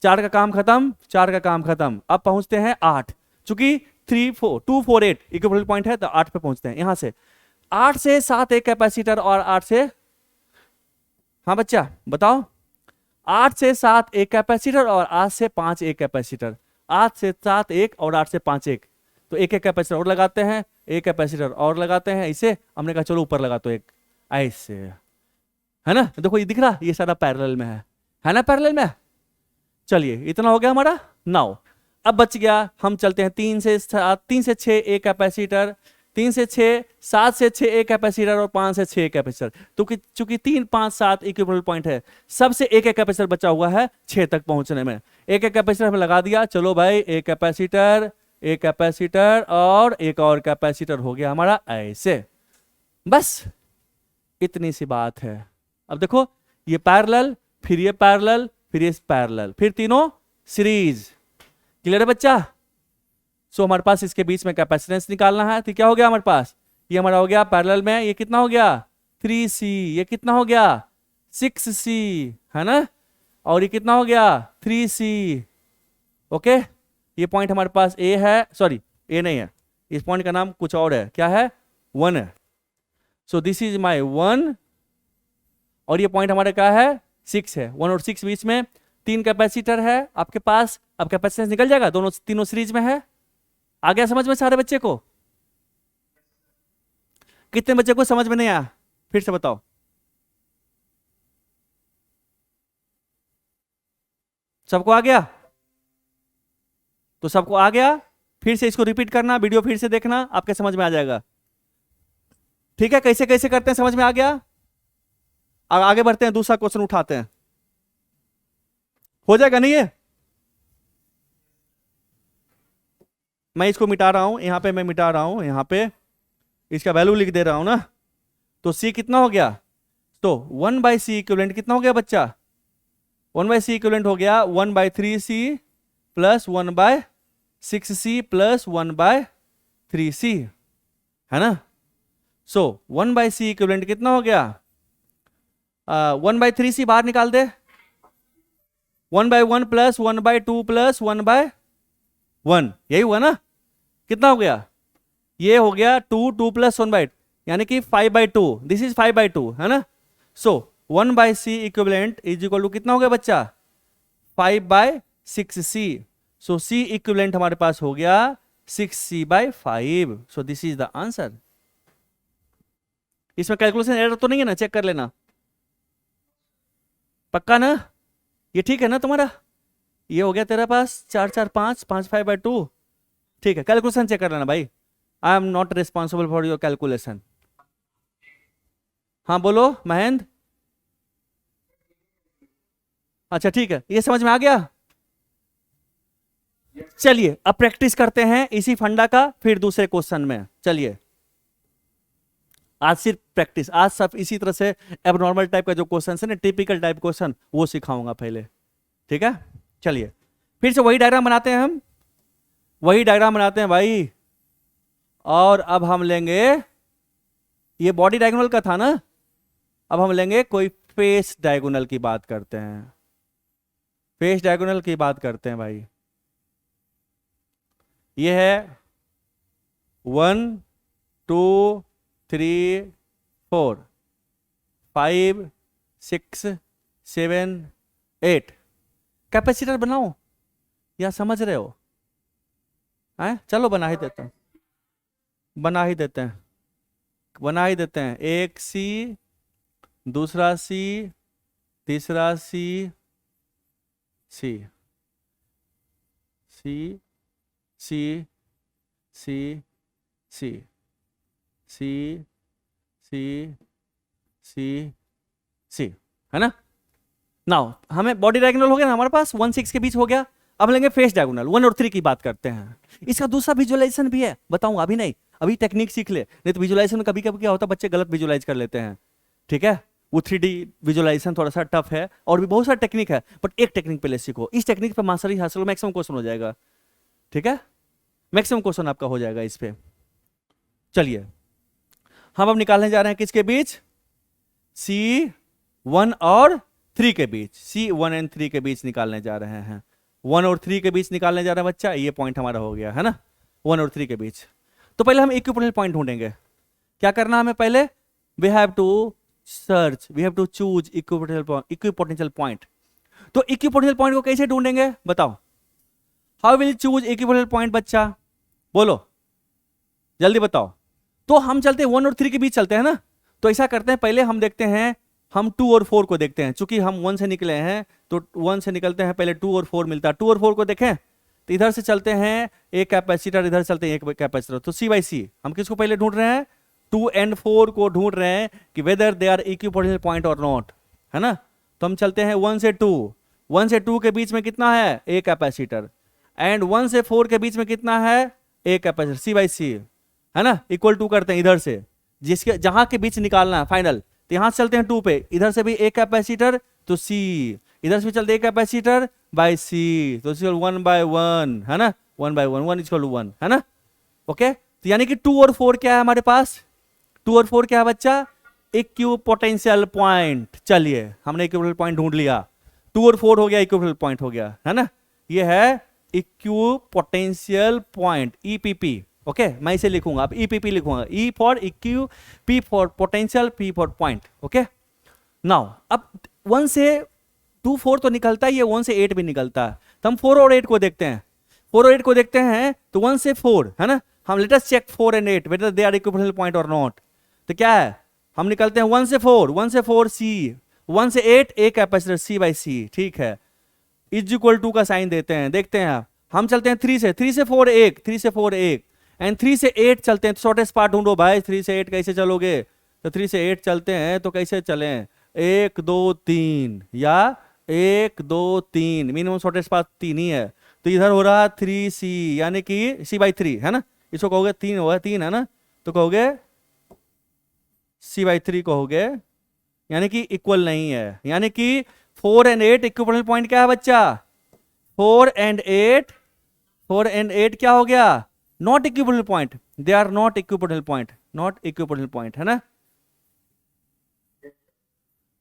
4 का काम खत्म, 4 का काम खत्म। अब पहुंचते हैं 8। चूंकि 248 इक्विवेलेंट पॉइंट है, तो 8 पे पहुंचते हैं। यहां से 8 से 7 एक कैपेसिटर और 8 से, हाँ बच्चा बताओ, 8 से 7 एक कैपेसिटर और 8 से 5 एक कैपेसिटर। 8 से 7 1 और 8 से 5 1। तो एक एक कैपेसिटर और लगाते हैं, एक कैपेसिटर और लगाते हैं। इसे हमने कहा चलो ऊपर लगा, तो एक ऐसे, है ना। देखो ये दिख रहा, ये सारा पैरेलल में है ना, पैरेलल में। चलिए, इतना हो गया हमारा। नाउ अब बच गया, हम चलते हैं 3 से 7, 3 से 6 एक कैपेसिटर, 3 से 6, 7 से 6 एक कैपेसिटर और 5 से 6 एक कैपेसिटर। तो चूंकि 3 5 7 इक्विवेलेंट पॉइंट है, सबसे एक एक कैपेसिटर बचा हुआ है 6 तक पहुंचने में। एक एक कैपेसिटर हमें लगा दिया। चलो भाई, एक कैपेसिटर और एक और कैपेसिटर हो गया हमारा, ऐसे। बस इतनी सी बात है। अब देखो, ये पैरेलल, फिर ये पैरेलल, फिर ये पैरेलल, फिर तीनों सीरीज। क्लियर है बच्चा? सो हमारे पास इसके बीच में कैपेसिटेंस निकालना है। तो क्या हो गया हमारे पास? ये हमारा हो गया पैरेलल में, ये कितना हो गया? 3C। ये कितना हो गया? 6C, है ना। और ये कितना हो गया? 3C। ओके, ये पॉइंट हमारे पास A है, सॉरी A नहीं है, इस पॉइंट का नाम कुछ और है। क्या है? 1 है। सो दिस इज माई 1 और ये पॉइंट हमारे क्या है? 6 है। 1 और 6 बीच में 3 कैपेसिटर है आपके पास। अब कैपेसिटेंस निकल जाएगा, दोनों तीनों सीरीज में है। आ गया समझ में सारे बच्चे को? कितने बच्चे को समझ में नहीं आया? फिर से बताओ। सबको आ गया? तो सबको आ गया, फिर से इसको रिपीट करना, वीडियो फिर से देखना, आपके समझ में आ जाएगा। ठीक है, कैसे कैसे करते हैं समझ में आ गया? आगे बढ़ते हैं, दूसरा क्वेश्चन उठाते हैं। हो जाएगा नहीं ये? मैं इसको मिटा रहा हूं, यहां पे मैं मिटा रहा हूं, यहां पे इसका वैल्यू लिख दे रहा हूं ना। तो C कितना हो गया? तो 1/C इक्विवेलेंट कितना हो गया बच्चा? 1/C इक्विवेलेंट हो गया 1/3C plus 1/6C plus 1/3C, है ना। सो 1/C इक्विवेलेंट कितना हो गया? 1/3C बाहर निकाल दे। 1/1 प्लस 1/2 प्लस 1/1, यही हुआ ना। कितना हो गया? ये हो गया 2 प्लस 1/2, यानी कि 5/2। दिस इज 5/2, है ना। So 1/C equivalent is equal to कितना हो गया बच्चा? 5/6C। सो C इक्विवेलेंट हमारे पास हो गया 6C/5। So this is the answer. इसमें कैलकुलेशन एरर तो नहीं है ना? चेक कर लेना। पक्का ना? ये ठीक है ना तुम्हारा? ये हो गया तेरे पास 4 4 5 5/2। ठीक है, कैलकुलेशन चेक कर लेना भाई, I am not responsible for your calculation. हाँ बोलो महेंद्र। अच्छा ठीक है, ये समझ में आ गया। चलिए अब प्रैक्टिस करते हैं इसी फंडा का, फिर दूसरे क्वेश्चन में। चलिए आज सिर्फ प्रैक्टिस, आज सब इसी तरह से एबनॉर्मल टाइप का जो क्वेश्चन है ना, टिपिकल टाइप क्वेश्चन, वो सिखाऊंगा पहले। ठीक है, चलिए फिर से वही डायग्राम बनाते हैं हम, वही डायग्राम बनाते हैं भाई। और अब हम लेंगे, ये बॉडी डायगोनल का था ना, अब हम लेंगे कोई फेस डायगोनल की बात करते हैं, फेस डायगोनल की बात करते हैं भाई। ये है 1 2 3 4 5 6 7 8। कैपेसिटर बनाओ या समझ रहे हो? हैं, चलो बना ही देते हैं, बना ही देते हैं, बना ही देते हैं। एक सी, दूसरा सी, तीसरा सी, सी सी सी सी सी सी सी सी सी, है ना। नाउ हमें बॉडी डायगोनल हो गया ना हमारे पास, 1 6 के बीच हो गया। अब लेंगे फेस डायगोनल, 1 और 3 की बात करते हैं। इसका दूसरा विजुअलाइजेशन भी है, बताऊंगा, अभी नहीं, अभी टेक्निक सीख ले, नहीं तो विजुअलाइजेशन में कभी कभी क्या होता है, बच्चे गलत विजुअलाइज कर लेते हैं। ठीक है, वो 3D विजुअलाइजेशन थोड़ा सा टफ है, और भी बहुत सारा टेक्निक है, बट एक टेक्निक पहले सीखो, इस टेक्निक पे मास्टरी हासिल, मैक्सिमम क्वेश्चन हो जाएगा। ठीक है, मैक्सिमम क्वेश्चन आपका हो जाएगा इस पे। चलिए हम अब निकालने जा रहे हैं किसके बीच, C1 और 3 के बीच, C1 और 3 के बीच निकालने जा रहे हैं, 1 और 3 के बीच निकालने जा रहे हैं बच्चा। ये पॉइंट हमारा हो गया है ना, 1 और 3 के बीच। तो पहले हम इक्विपोटेंशियल पॉइंट ढूंढेंगे। क्या करना हमें पहले, we have to search, we have to choose equipotential point. तो इक्विपोटेंशियल पॉइंट को कैसे ढूंढेंगे बताओ, how will choose equipotential point बच्चा, बोलो जल्दी बताओ। तो हम चलते हैं 1 और 3 के बीच चलते हैं ना। तो ऐसा करते हैं, पहले हम देखते हैं, हम 2 और 4 को देखते हैं, चूंकि हम 1 से निकले हैं तो 1 से निकलते हैं, पहले 2 और 4 मिलता है। 2 और 4 को देखें तो इधर से चलते हैं एक कैपेसिटर, इधर चलते हैं एक कैपेसिटर, तो C/C। हम किसको पहले ढूंढ रहे हैं, 2 और 4 को ढूंढ रहे हैं कि whether they are equipotential point और नॉट, है ना। तो हम चलते हैं 1 से 2, 1 से 2 के बीच में कितना है, एक कैपेसिटर, एंड 1 से 4 के बीच में कितना है, एक कैपेसिटर, C/C, है ना। इक्वल टू करते हैं इधर से, जिसके जहां के बीच निकालना है फाइनल। तो यहां से चलते हैं 2 पे, इधर से भी एक कैपेसिटर तो C, इधर से भी चलते एक कैपेसिटर बाय C, तो 1/1, है ना, 1/1, 1 इक्वल टू 1, है ना। ओके, तो यानी कि 2 और 4 क्या है हमारे पास, 2 और 4 क्या है बच्चा, इक्विपोटेंशियल पॉइंट। चलिए हमने इक्विपोटेंशियल पॉइंट ढूंढ लिया, 2 और 4 हो गया, इक्विपोटेंशियल पॉइंट हो गया, है ना। ये है इक्विपोटेंशियल पॉइंट, EPP। ओके, मैं इसे लिखूंगा, अब EPP लिखूंगा, E for equi, P for potential, P for point. Okay, now अब 1 से 2 4 तो निकलता है, ये 1 से 8 भी निकलता है, तो हम 4 और 8 को देखते हैं, 4 और 8 को देखते हैं, तो 1 से 4, है ना। हम let us check 4 and 8 whether they are equipotential point और नॉट। तो क्या है, हम निकलते हैं 1 से 4, 1 से 4 C, 1 से 8 एक कैपेसिटर C/C, ठीक है, इज इक्वल टू का साइन देते हैं, देखते हैं। हम चलते हैं 3 से 4 1, 3 से 4 1, एंड 3 से 8 चलते हैं। शॉर्टेस्ट पार्ट ढूंढो भाई, 3 से 8 कैसे चलोगे, तो 3 से 8 चलते हैं तो कैसे चलें, 1 2 3, या 1 2 3, मिनिमम शॉर्टेस्ट पार्ट 3 ही है, तो इधर हो रहा 3C, यानी कि C/3, है ना। इसको कहोगे 3 होगा, 3 है ना, तो कहोगे C/3 कहोगे, यानी कि इक्वल नहीं है, यानी कि 4 and 8 इक्विपोटेंशियल पॉइंट क्या है बच्चा, 4 and 8, 4 and 8 क्या हो गया, not equipotential point, they are not equipotential point, not equipotential point, है ना।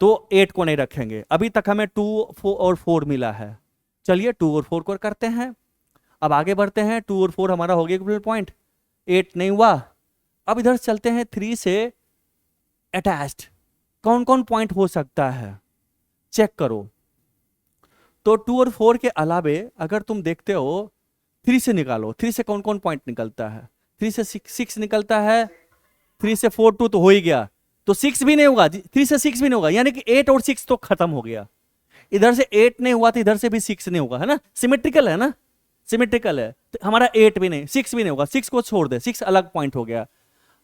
तो 8 को नहीं रखेंगे, अभी तक हमें 2 और 4 मिला है। चलिए 2 और 4 को करते हैं, अब आगे बढ़ते हैं। 2 और 4 हमारा हो गया इक्विपोटेंशियल पॉइंट, 8 नहीं हुआ। अब इधर चलते हैं 3 से अटैच्ड, कौन कौन पॉइंट हो सकता है चेक करो। तो 2 और 4 के अलावे अगर तुम देखते हो 3 से निकालो, 3 से कौन कौन पॉइंट निकलता है, 3 से 6 निकलता है, 3 से 4 2 तो हो ही गया, तो 6 भी नहीं होगा, 3 से 6 भी नहीं होगा, यानी कि 8 और 6 तो खत्म हो गया। इधर से 8 नहीं हुआ तो इधर से भी 6 नहीं होगा, है ना, सिमेट्रिकल है ना, सिमेट्रिकल है। तो हमारा 8 भी नहीं, 6 भी नहीं होगा, 6 को छोड़ दे, 6 अलग पॉइंट हो गया।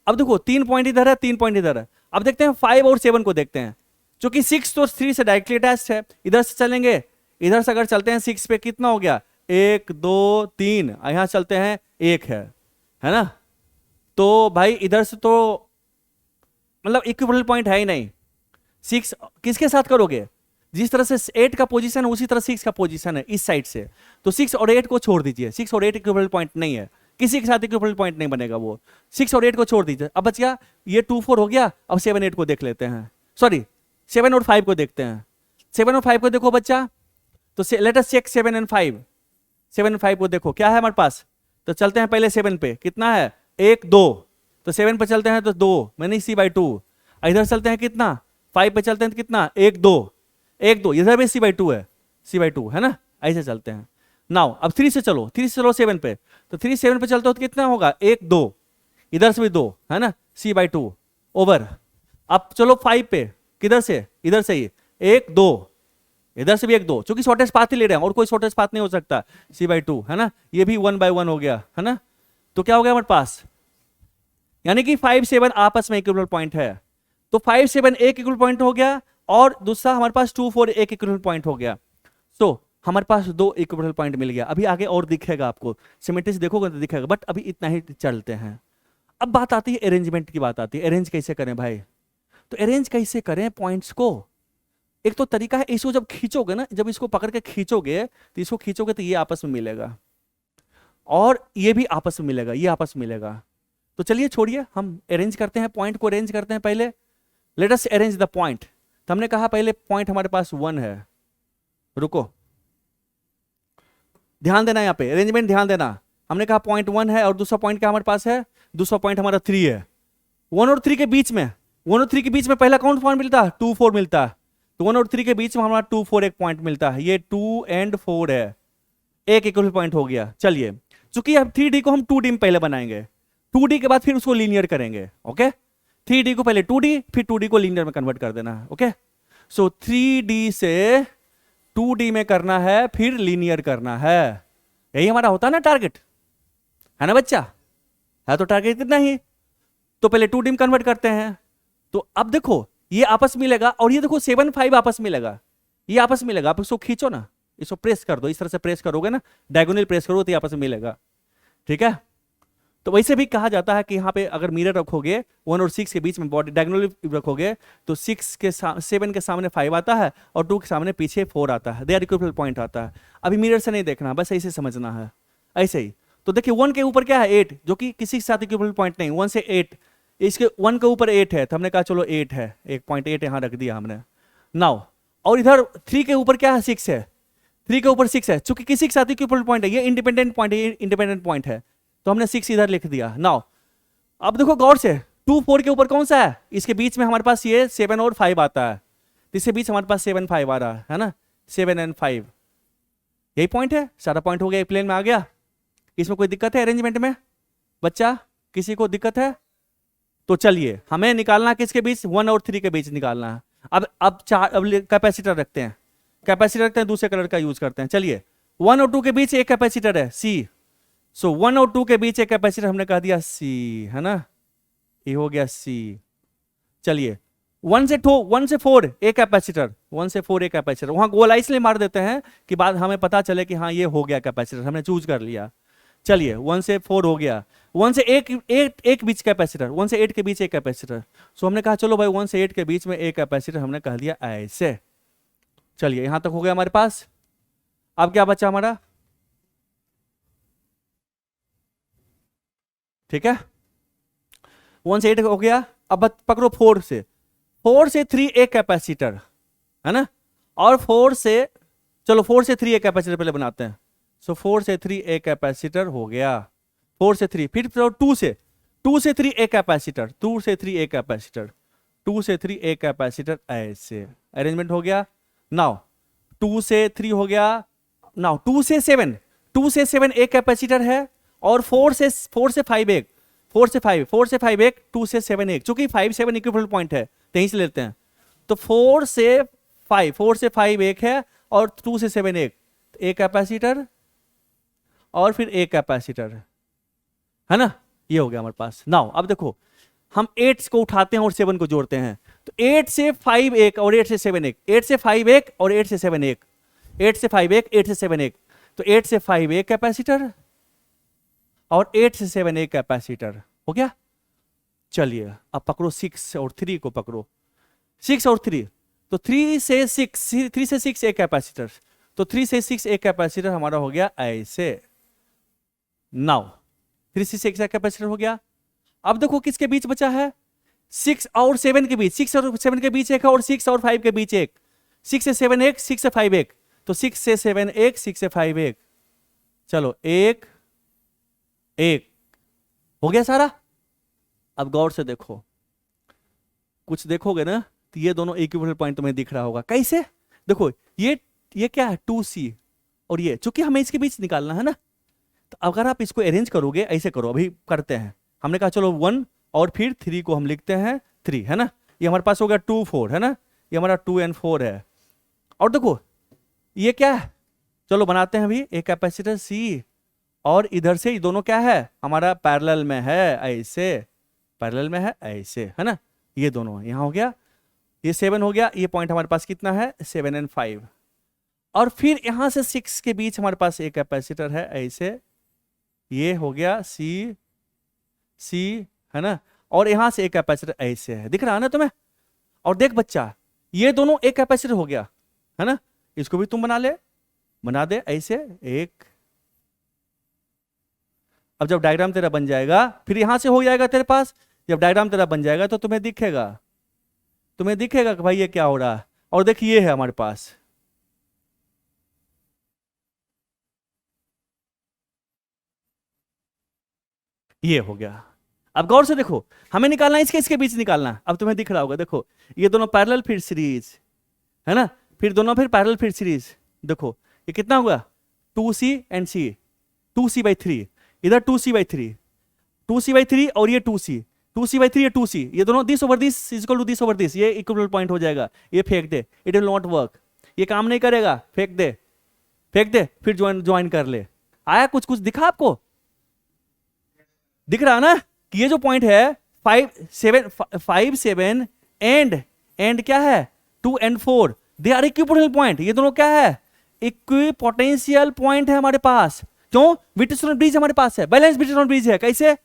अब देखो 3 पॉइंट इधर है, 3 पॉइंट इधर है। अब देखते हैं 5 और 7 को देखते हैं, क्योंकि 6 तो 3 से डायरेक्टली अटैच्ड है। इधर से चलेंगे, इधर से अगर चलते हैं 6 पे कितना हो गया, 1 2 3, यहां चलते हैं 1 है ना। तो भाई इधर से तो मतलब इक्विवेलेंट पॉइंट है ही नहीं। 6 किसके साथ करोगे, जिस तरह से 8 का पोजीशन है उसी तरह 6 का पोजीशन है इस साइड से, तो 6 और 8 को छोड़ दीजिए। 6 और 8 इक्विवेलेंट पॉइंट नहीं है, किसी के साथ इक्विवेलेंट पॉइंट नहीं बनेगा वो। 6 और 8 को छोड़ दीजिए। अब बच गया ये 2 4 हो गया। अब 7 8 को देख लेते हैं, सॉरी 7 और 5 को देखते हैं। 7 और 5 को देखो बच्चा, तो let us check 7 and 5। 7 and 5 को देखो क्या है हमारे पास। तो चलते हैं पहले 7 पे, कितना है 1 2, तो 7 पे चलते हैं तो 2 मैंने C/2। इधर चलते हैं कितना, 5 पे चलते हैं तो कितना 1 2 1 2, इधर भी C/2 है, C/2 है ना, ऐसे चलते हैं। नाउ अब 3 से चलो, 3 से चलो 7 पे, तो 3 7 पे चलते हो तो कितना होगा 1 2, इधर से भी 2 है ना, C/2 ओवर। अब चलो 5 पे, किधर से, इधर से ही 1 2, इधर से भी 1 2, क्योंकि शॉर्टेस्ट पाथ ही ले रहे हैं और कोई शॉर्टेस्ट पाथ नहीं हो सकता, C/2 है ना। ये भी 1 by 1 हो गया है ना। तो क्या हो गया हमारे पास, यानी कि 5 7 आपस में इक्विवेलेंट पॉइंट है। तो 5 7 एक इक्विवेलेंट पॉइंट हो गया, और दूसरा हमारे पास 2 4 एक इक्विवेलेंट पॉइंट हो गया। सो हमारे पास 2 इक्विवेलेंट पॉइंट मिल गया। अभी आगे और दिखेगा आपको, सिमेट्री से देखोगे तो दिखेगा, बट अभी इतना ही चलते हैं। अब बात आती है अरेंजमेंट की, बात आती है अरेंज कैसे करें भाई। तो अरेंज कैसे करें पॉइंट्स को, एक तो तरीका है, इसको जब खींचोगे ना, जब इसको पकड़ के खींचोगे तो इसको खींचोगे तो ये आपस में मिलेगा, और ये भी आपस में मिलेगा, ये आपस में मिलेगा। तो चलिए छोड़िए, हम अरेंज करते हैं, पॉइंट को अरेंज करते हैं पहले। Let us arrange the point. तो हमने कहा पहले पॉइंट हमारे पास 1 है, रुको ध्यान देना यहाँ पे, अरेंजमेंट ध्यान देना। हमने कहा पॉइंट 1 है, और दूसरा पॉइंट क्या हमारे पास है, दूसरा पॉइंट हमारा 3 है। 1 और 3 के बीच में, 1 और 3 के बीच में पहला कौन पॉइंट मिलता है, 2 4 मिलता है। तो 1 और 3 के बीच में हमारा 2 4 एक पॉइंट मिलता है, ये 2 and 4 है, एक इक्वल पॉइंट हो गया। चलिए चूंकि अब 3D को हम 2D में पहले बनाएंगे, 2D के बाद फिर उसको लीनियर करेंगे, ओके। 3D को पहले 2D, फिर 2D को लीनियर में कन्वर्ट कर देना है, ओके। सो 3D से 2D में करना है, फिर लीनियर करना है, यही हमारा होता है ना टारगेट, है ना बच्चा, है तो टारगेट कितना ही। तो पहले 2D में कन्वर्ट करते हैं। तो अब देखो ये आपस मिलेगा, और ये देखो 7 5 आपस मिलेगा, ये आपस मिलेगा। आप इसको खींचो ना, इसको प्रेस कर दो, इस तरह से प्रेस करोगे ना, डायगोनल प्रेस करोगे तो ये आपस में मिलेगा, ठीक है। तो वैसे भी कहा जाता है कि यहाँ पे अगर मिरर रखोगे 1 और 6 के बीच में, बॉडी डायगोनली रखोगे तो 7 के सामने 5 आता है, और 2 के सामने पीछे 4 आता है, दे आर इक्विवेलेंट पॉइंट आता है। अभी मिरर से नहीं देखना, बस ऐसे समझना है, ऐसे ही। तो देखिए 1 के ऊपर क्या है 8, जो कि किसी के साथ इक्विवेलेंट पॉइंट नहीं, 1 से 8, इसके 1 के ऊपर 8 है, तो हमने कहा चलो 8 है, 1.8 यहाँ रख दिया हमने। नाउ और इधर 3 के ऊपर क्या है 6 है, 3 के ऊपर 6 है, चूंकि किसी के साथ इक्विवेलेंट पॉइंट है, ये इंडिपेंडेंट पॉइंट है, ये इंडिपेंडेंट पॉइंट है, तो हमने 6 इधर लिख दिया। नाउ अब देखो गौर से, 2 4 के ऊपर कौन सा है, इसके बीच में हमारे पास ये 7 और 5 आता है, इसके बीच हमारे पास 7 5 आ रहा है ना, 7 and 5, यही पॉइंट है, सारा पॉइंट हो गया, प्लेन में आ गया। इसमें कोई दिक्कत है अरेंजमेंट में बच्चा, किसी को दिक्कत है? तो चलिए हमें निकालना किसके बीच, 1 और 3 के बीच निकालना है। अब कैपेसिटर रखते हैं, कैपेसिटर रखते हैं, दूसरे कलर का यूज करते हैं। चलिए 1 और 2 के बीच एक कैपेसिटर है C, सो 1 और 2 के बीच एक कैपेसिटर हमने कह दिया C, है ना, ये हो गया C। चलिए 1 से 4 एक कैपेसिटर, 1 से 4 एक कैपेसिटर, वहां गोलाई इसलिए मार देते हैं कि बाद हमें पता चले कि हाँ ये हो गया कैपेसिटर, हमने चूज कर लिया। चलिए 1 से 4 हो गया, 1 से 1 बीच कैपेसिटर, 1 से 8 के बीच एक कैपेसिटर, सो हमने कहा चलो भाई 1 से 8 के बीच में एक कैपेसिटर हमने कह दिया ऐसे। चलिए यहां तक हो गया हमारे पास। अब क्या बचा हमारा, ठीक है 1 से 8 हो गया। अब पकड़ो 4 से 3 एक कैपेसिटर, है ना, और 4 से 3 एक कैपेसिटर पहले बनाते हैं। सो 4 से 3 एक कैपेसिटर हो गया, 4 से 3, फिर 2 से 3 एक कैपेसिटर, 2 से 3 एक कैपेसिटर, 2 से 3 एक कैपेसिटर, ऐसे अरेंजमेंट हो गया। नाउ 2 से 3 हो गया। नाउ 2 से 7 एक कैपेसिटर है, और 4 से 5 एक, 4 से 5 एक, 2 से 7 एक, चूंकि 5 7 इक्विवेलेंट पॉइंट है तो यहीं से लेते हैं। तो 4 से 5 एक है, और 2 से 7 एक, एक कैपेसिटर और फिर एक कैपेसिटर, है ना। ये हो गया हमारे पास। नाउ अब देखो, हम 8 को उठाते हैं और 7 को जोड़ते हैं, तो 8 से 5 एक और 8 से 7 एक, 8 से 5 एक और 8 से 7 एक, 8 से 5 एक, 8 से 7 एक, तो 8 से 5 एक कैपेसिटर और 8 से 7 एक कैपेसिटर हो गया। चलिए अब पकड़ो 6 और 3 को पकड़ो, 6 और 3, तो 3 से 6, 3 से 6 एक कैपेसिटर, तो 3 से 6 एक कैपेसिटर हमारा हो गया ऐसे। नाउ 3 से 6 एक कैपेसिटर हो गया। अब देखो किसके बीच बचा है, 6 और 7 के बीच, 6 और 7 के बीच एक है और 6 और 5 के बीच एक, 6 से 7 एक, 6 से 5 एक, तो 6 से 7 एक, 6 से 5 एक, चलो एक एक हो गया सारा। अब गौर से देखो, कुछ देखोगे ना तो ये दोनों इक्विवेलेंट पॉइंट तुम्हें दिख रहा होगा। कैसे, देखो ये क्या है 2C, और ये चूंकि हमें इसके बीच निकालना है ना, तो अगर आप इसको अरेंज करोगे, ऐसे करो, अभी करते हैं। हमने कहा चलो 1 और फिर 3 को हम लिखते हैं 3, है ना। ये हमारे पास हो गया 2 4, है ना, ये हमारा 2 और 4 है। और देखो ये क्या है, चलो बनाते हैं अभी एक कैपेसिटर C, और इधर से ये दोनों क्या है हमारा पैरेलल में है ऐसे, पैरेलल में है ऐसे, है ना। ये दोनों यहां हो गया, ये 7 हो गया, ये पॉइंट हमारे पास कितना है 7 और 5, और फिर यहां से 6 के बीच हमारे पास एक कैपेसिटर है ऐसे, ये हो गया सी, है ना, और यहां से एक कैपेसिटर ऐसे है, दिख रहा है ना तुम्हें। और देख बच्चा, ये दोनों एक कैपेसिटर हो गया, है ना, इसको भी तुम बना दे ऐसे एक। अब जब डायग्राम तेरा बन जाएगा, फिर यहां से हो जाएगा तेरे पास, जब डायग्राम तेरा बन जाएगा तो तुम्हें दिखेगा कि भाई ये क्या हो रहा है। और देखिए ये है हमारे पास, ये हो गया। अब गौर से देखो, हमें निकालना है इसके बीच निकालना है। अब तुम्हें दिख रहा होगा, देखो ये दोनों पैरेलल फिर सीरीज, है ना, फिर दोनों फिर पैरेलल फिर सीरीज, देखो ये कितना हुआ 2C एंड C, 2C/3, इधर 2C/3, 2C/3 और ये 2C, 2C/3 ये 2C, ये दोनों this over this is equal to this over this, ये इक्वल पॉइंट हो जाएगा, ये फेंक दे, इट विल नॉट वर्क, ये काम नहीं करेगा, फेंक दे, फिर ज्वाइन कर ले। आया कुछ दिखा आपको, दिख रहा ना कि ये जो पॉइंट है 5 7 एंड क्या है 2 और 4, दे आर इक्विपोटेंशियल पॉइंट, ये दोनों क्या है इक्विपोटेंशियल पॉइंट है हमारे पास। क्यों, व्हिटस्टोन ब्रिज हमारे पास है, बैलेंस व्हिटस्टोन ब्रिज है। कैसे,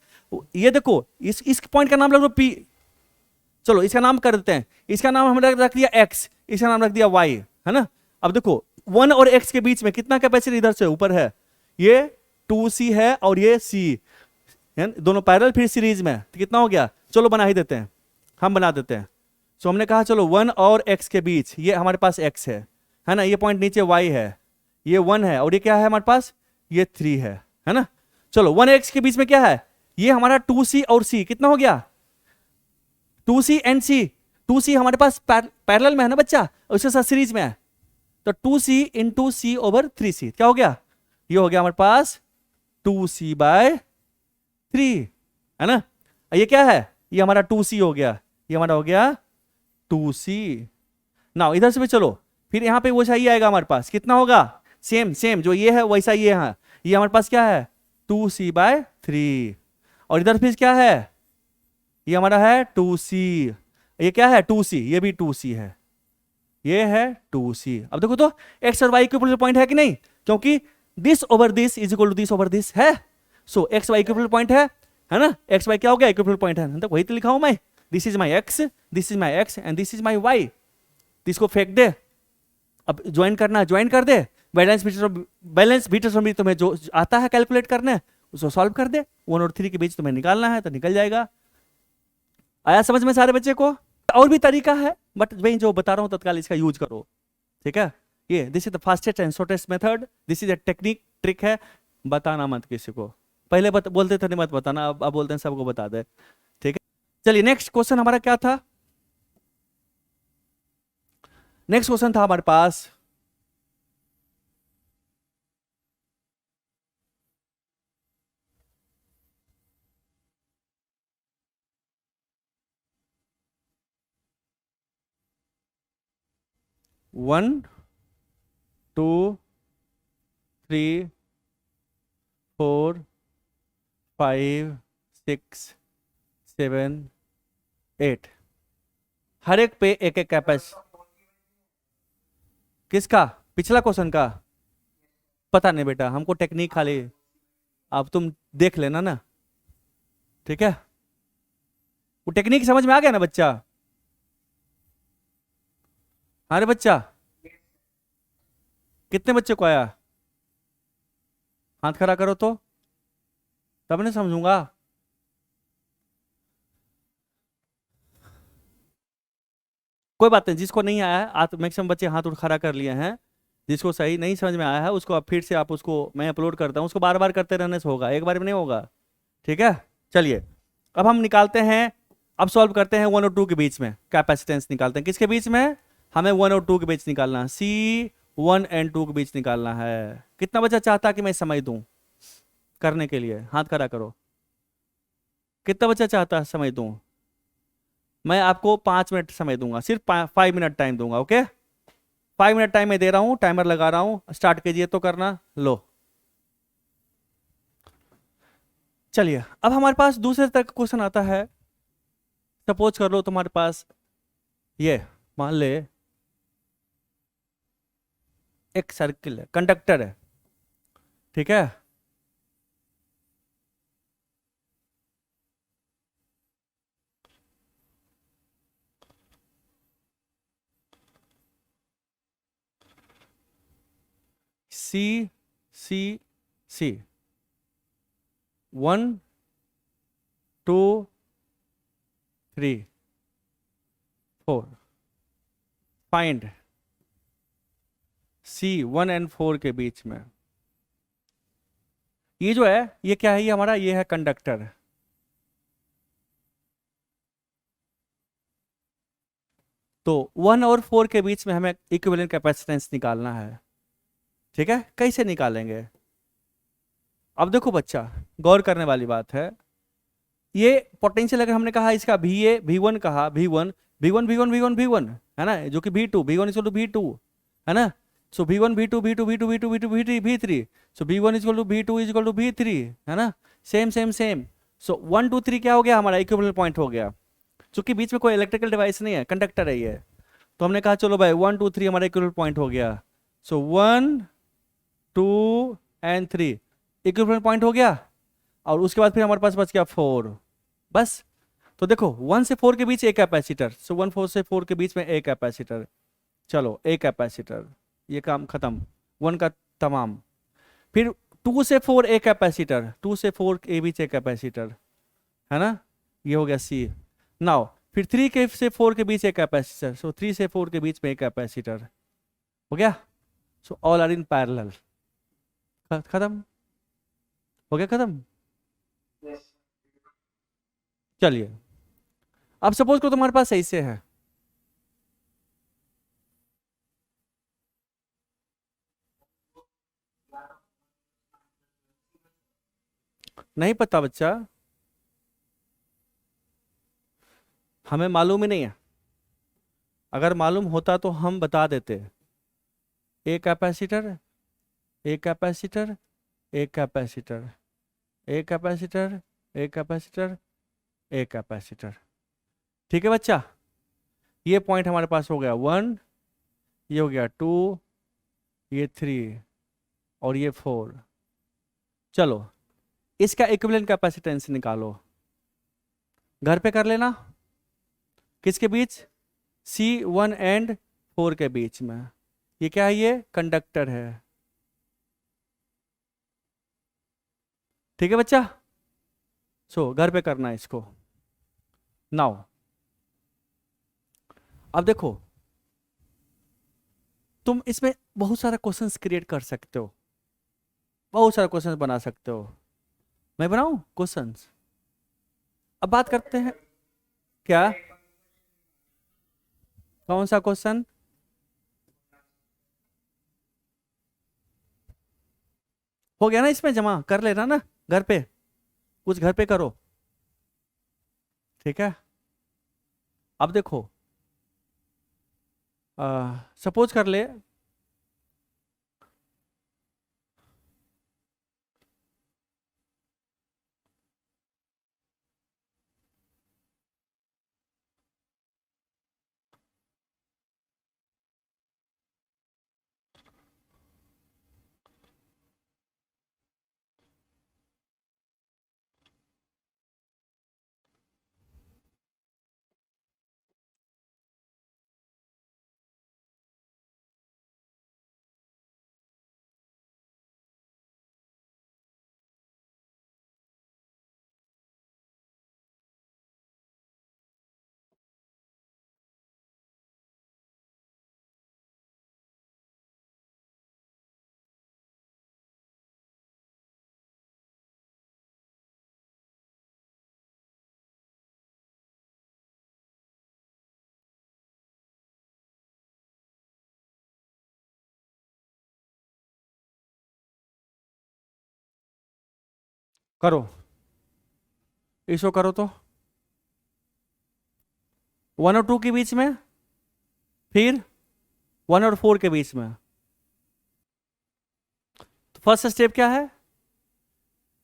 ये देखो इस पॉइंट का नाम रख दो P, चलो इसका नाम कर देते हैं, इसका नाम हमने रख दिया X, इसका नाम रख दिया Y, है ना। अब देखो 1 और X के बीच में कितना कैपेसिटी इधर से ऊपर है, ये 2C है और ये C, दोनों पैरेलल फिर सीरीज में, तो कितना हो गया, चलो बना ही देते हैं, हम बना देते हैं। सो हमने कहा चलो 1 और X के बीच, ये हमारे पास X है ना, ये पॉइंट नीचे Y है, ये 1 है, और ये क्या है हमारे पास, ये 3 है ना। चलो 1 X के बीच में क्या है, ये हमारा 2C और C, कितना हो गया 2C एंड C, 2C हमारे पास पैरेलल में है ना बच्चा, उसके साथ सीरीज में है, तो 2C into C over 3C क्या हो गया, ये हो गया हमारे पास 2C/3, है ना। ये क्या है, ये हमारा 2C हो गया, ये हमारा हो गया 2C। ना इधर से भी चलो, फिर यहां पे वो ही आएगा हमारे पास, कितना होगा सेम जो ये है वैसा ये है, ये हमारे पास क्या है 2C/3, और इधर फिर क्या है, ये हमारा है 2C, ये क्या है 2C, ये भी 2C है, ये है 2C। अब देखो तो एक्स और वाई इक्विवेलेंट पॉइंट है कि नहीं, क्योंकि this over this is equal to this over this है, so x y equivalent point है ना, एक्स वाई क्या हो गया इक्विवेलेंट पॉइंट है, तो वही तो लिखा हूं मैं, this is my x, this is my x and this is my y, इसको फेंक दे, अब ज्वाइन करना ज्वाइन कर दे, बैलेंस व्हिटस्टोन ब्रिज तुम्हें जो आता है कैलकुलेट करने उसको सॉल्व कर दे, 1 और 3 के बीच तुम्हें निकालना है तो निकल जाएगा। आया समझ में सारे बच्चे को, और भी तरीका है बट मैं जो बता रहा हूं तत्काल इसका यूज करो, ठीक है। ये this is the fastest and shortest method, this is a technique, trick है, बताना मत किसी को, पहले बोलते थे नहीं मत बताना, अब बोलते हैं सबको बता दे, ठीक है। चलिए नेक्स्ट क्वेश्चन हमारा क्या था, नेक्स्ट क्वेश्चन था हमारे पास वन 2 3 4 5 6 7 8, हर एक पे एक एक कैपेसिटी। किसका? पिछला क्वेश्चन का? पता नहीं बेटा, हमको टेक्निक खाली, अब तुम देख लेना ना, ठीक है? वो टेक्निक समझ में आ गया ना बच्चा? अरे बच्चा, कितने बच्चे को आया? हाथ खड़ा करो तो, तब नहीं समझूंगा। कोई बात नहीं, जिसको नहीं आया है, आज मैक्सिमम बच्चे हाथ उठ खड़ा कर लिए हैं। जिसको सही नहीं समझ में आया है उसको अब फिर से आप उसको मैं अपलोड करता हूँ, उसको बार बार करते रहने से होगा, एक बार में नहीं होगा, ठीक है? चलिए, अब हम निकालते हैं, अब सॉल्व करते हैं 1 और 2 के बीच में कैपेसिटेंस निकालते हैं। किसके बीच में? हमें 1 और 2 के बीच निकालना है, C1 and 2 के बीच निकालना है। कितना बच्चा चाहता है कि मैं समय दूं करने के लिए? हाथ खड़ा करो। कितना बच्चा चाहता है समय दूं? मैं आपको 5 मिनट समय दूंगा, सिर्फ 5 मिनट टाइम दूंगा, ओके? 5 मिनट टाइम मैं दे रहा हूं, टाइमर लगा रहा हूं, स्टार्ट कीजिए तो करना। लो, चलिए, अब हमारे पास दूसरे तरह का क्वेश्चन आता है। सपोज कर लो तुम्हारे पास ये, मान ले एक सर्किल है, कंडक्टर है, ठीक है? सी सी सी 1 2 3 4, फाइंड C1 and 4 के बीच में। ये जो है, ये क्या है? ये हमारा ये है कंडक्टर। तो 1 और 4 के बीच में हमें इक्विवेलेंट कैपेसिटेंस निकालना है, ठीक है? कैसे निकालेंगे? अब देखो बच्चा, गौर करने वाली बात है। ये पोटेंशियल अगर हमने कहा इसका V1 कहा, V1 है ना, जो कि V2 है ना? सो V1 V2 V2 V2 V2 V2 V3 V3, सो V1 V2 V3, है ना? Same same same. सो 1 2 3 क्या हो गया? हमारा इक्विवेलेंट पॉइंट हो गया। चूंकि बीच में कोई इलेक्ट्रिकल डिवाइस नहीं है, कंडक्टर है ये, तो हमने कहा चलो भाई 1 2 3 हमारा इक्विवेलेंट पॉइंट हो गया। सो 1 2 and 3 इक्विवेलेंट पॉइंट हो गया, और उसके बाद फिर हमारे पास बच गया 4, बस। तो देखो 1 से 4 के बीच एक कैपेसिटर, सो 1 से 4 के बीच में एक कैपेसिटर। चलो, एक कैपेसिटर, ये काम खत्म, 1 का तमाम। फिर 2 से 4 एक कैपेसिटर, 2 से 4 के बीच एक कैपेसिटर, है ना? ये हो गया C। नाउ फिर 3 के से 4 के बीच एक कैपेसिटर, सो 3 से 4 के बीच में एक कैपेसिटर हो गया। So all are in parallel. खत्म हो गया, खत्म। चलिए, अब सपोज करो तुम्हारे पास ऐसे है, नहीं पता बच्चा, हमें मालूम ही नहीं है। अगर मालूम होता तो हम बता देते। एक कैपेसिटर, एक कैपेसिटर, एक कैपेसिटर, एक कैपेसिटर, एक कैपेसिटर, एक कैपेसिटर, ठीक है बच्चा? ये पॉइंट हमारे पास हो गया 1, ये हो गया 2, ये 3, और ये 4। चलो, इसका इक्विवेलेंट कैपेसिटेंस निकालो, घर पे कर लेना। किसके बीच? C1 and 4 के बीच में। ये क्या है? ये कंडक्टर है, ठीक है बच्चा? सो घर पे करना है इसको। नाउ अब देखो, तुम इसमें बहुत सारा क्वेश्चंस क्रिएट कर सकते हो, बहुत सारा क्वेश्चंस बना सकते हो। मैं बनाऊं क्वेश्चंस? अब बात करते हैं, क्या? कौन सा क्वेश्चन? हो गया ना, इसमें जमा कर लेना ना घर पे, कुछ घर पे करो, ठीक है? अब देखो, सपोज कर ले करो, इसको करो तो 1 और 2 के बीच में, फिर 1 और 4 के बीच में। तो फर्स्ट स्टेप क्या है?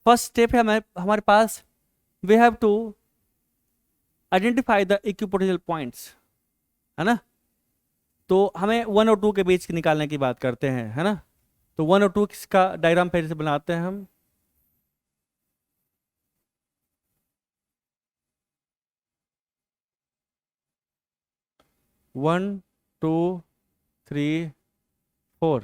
फर्स्ट स्टेप है हमारे पास, we have to identify the equipotential points, है ना। तो हमें 1 और 2 के बीच निकालने की बात करते हैं, है ना। तो 1 और 2 का डायग्राम पहले से बनाते हैं हम। वन, टू, थ्री, 4,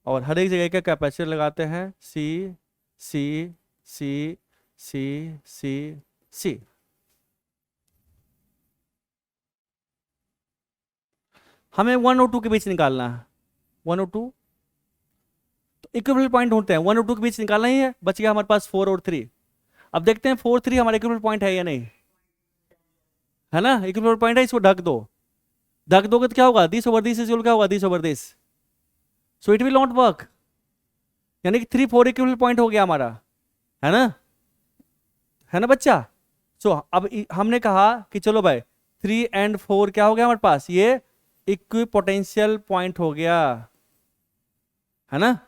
और हर एक जगह का कैपेसिटर लगाते हैं, सी सी सी सी सी सी। हमें 1 और 2 के बीच निकालना है, 1 और 2 तो इक्विवेलेंट पॉइंट ढूंढते हैं, 1 और 2 के बीच निकालना ही है, बच गया हमारे पास 4 और 3। अब देखते हैं 4 3 हमारे इक्विवेलेंट पॉइंट है या नहीं, है ना। इक्विवेलेंट पॉइंट है, इसको ढक दो, ढक दोगे तो क्या होगा, दिस ओवर दिस इज क्या होगा, this over this, so it will not work. यानी कि 3 4 इक्विवेलेंट पॉइंट हो गया हमारा, है ना, है ना बच्चा। सो अब हमने कहा कि चलो भाई 3 और 4 क्या हो गया हमारे पास, ये इक्विपोटेंशियल पॉइंट हो गया, है ना।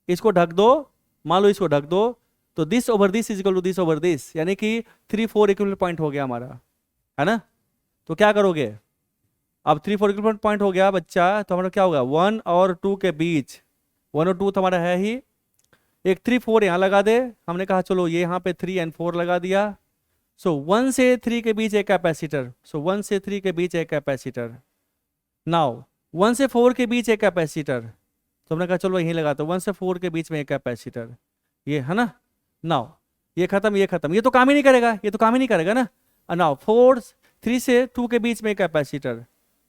इसको ढक दो, मान लो इसको ढक दो, तो this over this is equal to this over this, यानी कि 3 4 इक्विवेलेंट पॉइंट हो गया हमारा, है ना। तो क्या करोगे, अब 3 4 इक्विवेलेंट पॉइंट हो गया बच्चा, तो हमारा क्या होगा, 1 और 2 के बीच, 1 और 2 तो हमारा है ही, एक 3 4 यहाँ लगा दे, हमने कहा चलो ये यहाँ पे 3 और 4 लगा दिया। सो 1 से 3 के बीच एक कैपेसिटर, सो 1 से 3 के बीच एक कैपेसिटर। नाउ 1 से 4 के बीच एक कैपेसिटर, तो हमने कहा चलो यहीं लगाते, 1 से 4 के बीच में एक कैपेसिटर, ये है ना। नाउ ये खत्म, ये खत्म, ये तो काम ही नहीं करेगा, ये तो काम ही नहीं करेगा ना। नाउ 3 से 2 के बीच में एक कैपेसिटर,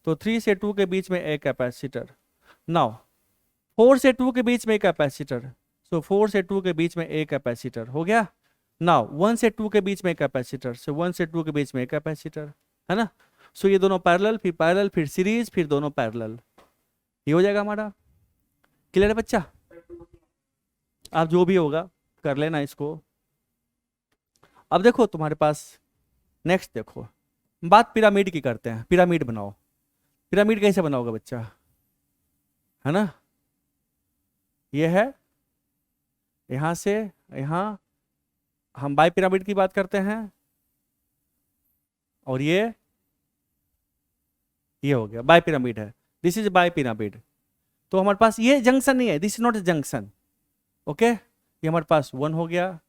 तो 3 से 2 के बीच में एक कैपेसिटर। नाउ 4 से 2 के बीच में एक कैपेसिटर, सो 4 से 2 के बीच में एक कैपेसिटर हो गया। नाउ 1 से 2 के बीच में एक कैपेसिटर, सो 1 से 2 के बीच में एक कैपेसिटर, है ना। सो ये दोनों पैरेलल, फिर सीरीज, फिर दोनों पैरेलल, ये हो जाएगा हमारा। क्लियर है बच्चा? आप जो भी होगा कर लेना इसको। अब देखो तुम्हारे पास नेक्स्ट देखो, बात पिरामिड की करते हैं, पिरामिड बनाओ। पिरामिड कैसे बनाओगे बच्चा, है ना। ये है यहां से यहां, हम बाई पिरामिड की बात करते हैं, और ये हो गया बाई पिरामिड है, दिस इज बाई पिरामिड। तो हमारे पास ये जंक्शन नहीं है, this is not junction, okay. ये हमारे पास 1 हो गया।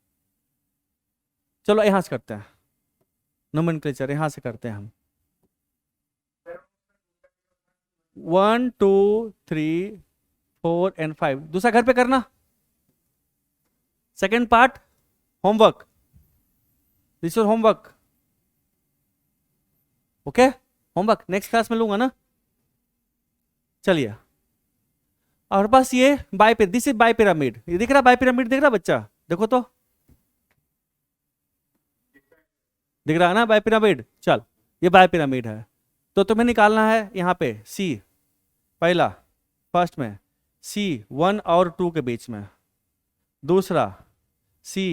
चलो यहां से करते हैं, नोमेनक्लेचर यहां से करते हैं हम, 1 2 3 4 और 5। दूसरा घर पे करना, second part homework, this is homework, okay. Homework next class में लूंगा ना। चलिए, और बस ये दिस इज बाई पिरामिड, ये दिख रहा बाई पिरामिड, दिख रहा बच्चा, देखो तो, दिख रहा है ना बाई पिरामिड। चल ये बाई पिरामिड है, तो तुम्हें निकालना है यहाँ पे सी, पहला फर्स्ट में सी 1 और 2 के बीच में, दूसरा सी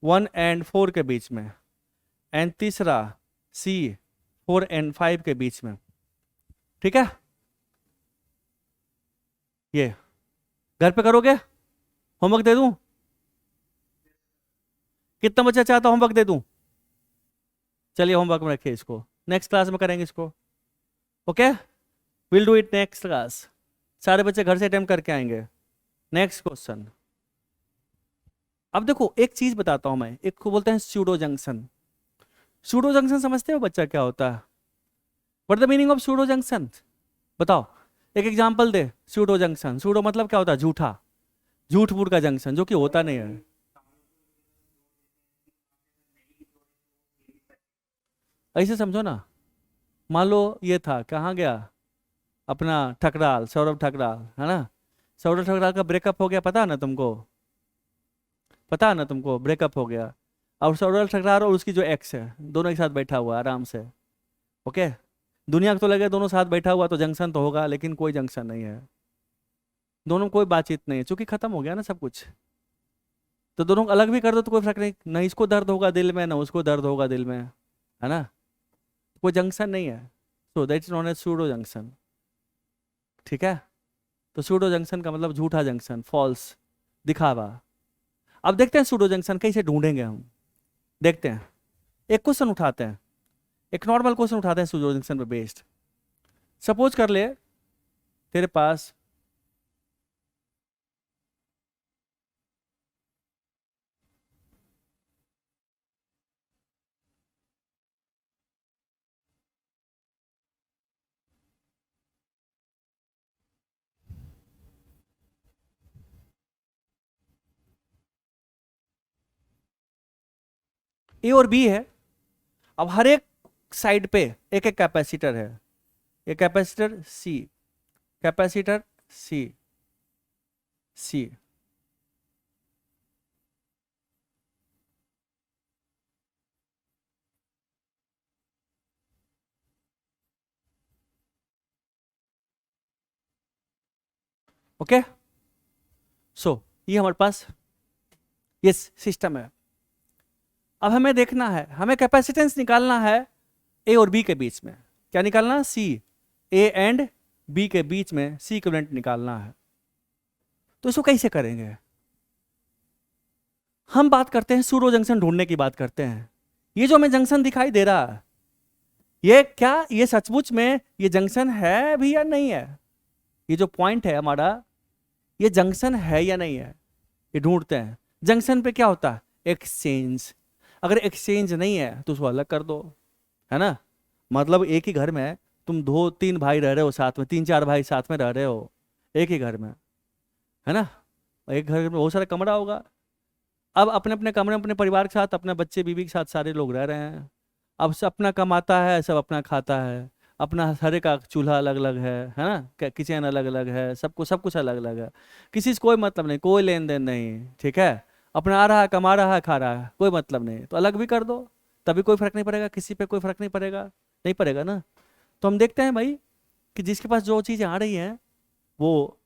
1 और 4 के बीच में, एंड तीसरा सी 4 और 5 के बीच में, ठीक है। ये घर पे करोगे, होमवर्क दे दूं, कितना बच्चा चाहता होमवर्क दे दूं? चलिए होमवर्क में रखिए इसको, नेक्स्ट क्लास में करेंगे इसको, okay. Will do it next class, सारे बच्चे घर से अटेम्प्ट करके आएंगे। नेक्स्ट क्वेश्चन, अब देखो एक चीज बताता हूं मैं, एक को बोलते हैं स्यूडो जंक्शन। स्यूडो जंक्शन समझते हो बच्चा क्या होता है? What the meaning of pseudo junction, बताओ, एक एग्जांपल दे। स्यूडो जंक्शन, स्यूडो मतलब क्या होता है, झूठा, झूठ मूठ का जंक्शन, जो कि होता नहीं है। ऐसे समझो ना, मान लो ये था, कहाँ गया अपना ठकराल, सौरभ ठकराल, है ना। सौरभ ठकराल का ब्रेकअप हो गया, पता है ना तुमको, पता है ना तुमको, ब्रेकअप हो गया। और सौरभ ठकराल और उसकी जो एक्स है, दोनों एक साथ बैठा हुआ है आराम से, ओके। दुनिया को तो लगे दोनों साथ बैठा हुआ तो जंक्शन तो होगा, लेकिन कोई जंक्शन नहीं है, दोनों कोई बातचीत नहीं है, क्योंकि खत्म हो गया ना सब कुछ, तो दोनों को अलग भी कर दो तो कोई फर्क नहीं, ना इसको दर्द होगा दिल में ना उसको दर्द होगा दिल में, है ना, कोई जंक्शन नहीं है। So that is known as pseudo junction. ठीक है, तो सूडो जंक्शन का मतलब झूठा जंक्शन, फॉल्स, दिखावा। अब देखते हैं सूडो जंक्शन कैसे ढूंढेंगे हम, देखते हैं। एक क्वेश्चन उठाते हैं, एक नॉर्मल क्वेश्चन उठाते हैं सूडो जंक्शन पे बेस्ड। सपोज कर ले तेरे पास ए और बी है। अब हर एक साइड पे एक एक कैपेसिटर है, ये कैपेसिटर सी, कैपेसिटर सी, सी। ओके, सो ये हमारे पास ये सिस्टम है। अब हमें देखना है, हमें कैपेसिटेंस निकालना है ए और बी के बीच में। क्या निकालना है? सी, ए एंड बी के बीच में सी इक्विवेलेंट निकालना है। तो इसको कैसे करेंगे? हम बात करते हैं सूडो जंक्शन ढूंढने की बात करते हैं। ये जो हमें जंक्शन दिखाई दे रहा है, ये क्या, ये सचमुच में ये जंक्शन है भी या नहीं है? ये जो पॉइंट है हमारा, ये जंक्शन है या नहीं है, ये ढूंढते हैं। जंक्शन पे क्या होता है? एक्सचेंज। अगर एक्सचेंज नहीं है तो उसको अलग कर दो, है ना। मतलब एक ही घर में तुम दो तीन भाई रह रहे हो साथ में, तीन चार भाई साथ में रह रहे हो एक ही घर में, है ना। एक घर में बहुत सारा कमरा होगा। अब अपने अपने कमरे में अपने परिवार के साथ, अपने बच्चे बीवी के साथ सारे लोग रह रहे हैं। अब सब अपना कमाता है, सब अपना खाता है, अपना हर एक का चूल्हा अलग अलग है ना, किचन अलग अलग है, सब कुछ अलग अलग है। किसी से कोई मतलब नहीं, कोई लेन देन नहीं, ठीक है। अपना आ रहा है, कमा रहा है, खा रहा है, कोई मतलब नहीं। तो अलग भी कर दो, तभी कोई फर्क नहीं पड़ेगा, किसी पे कोई फर्क नहीं पड़ेगा, नहीं पड़ेगा ना। तो हम देखते हैं भाई कि जिसके पास जो चीज़ें आ रही हैं वो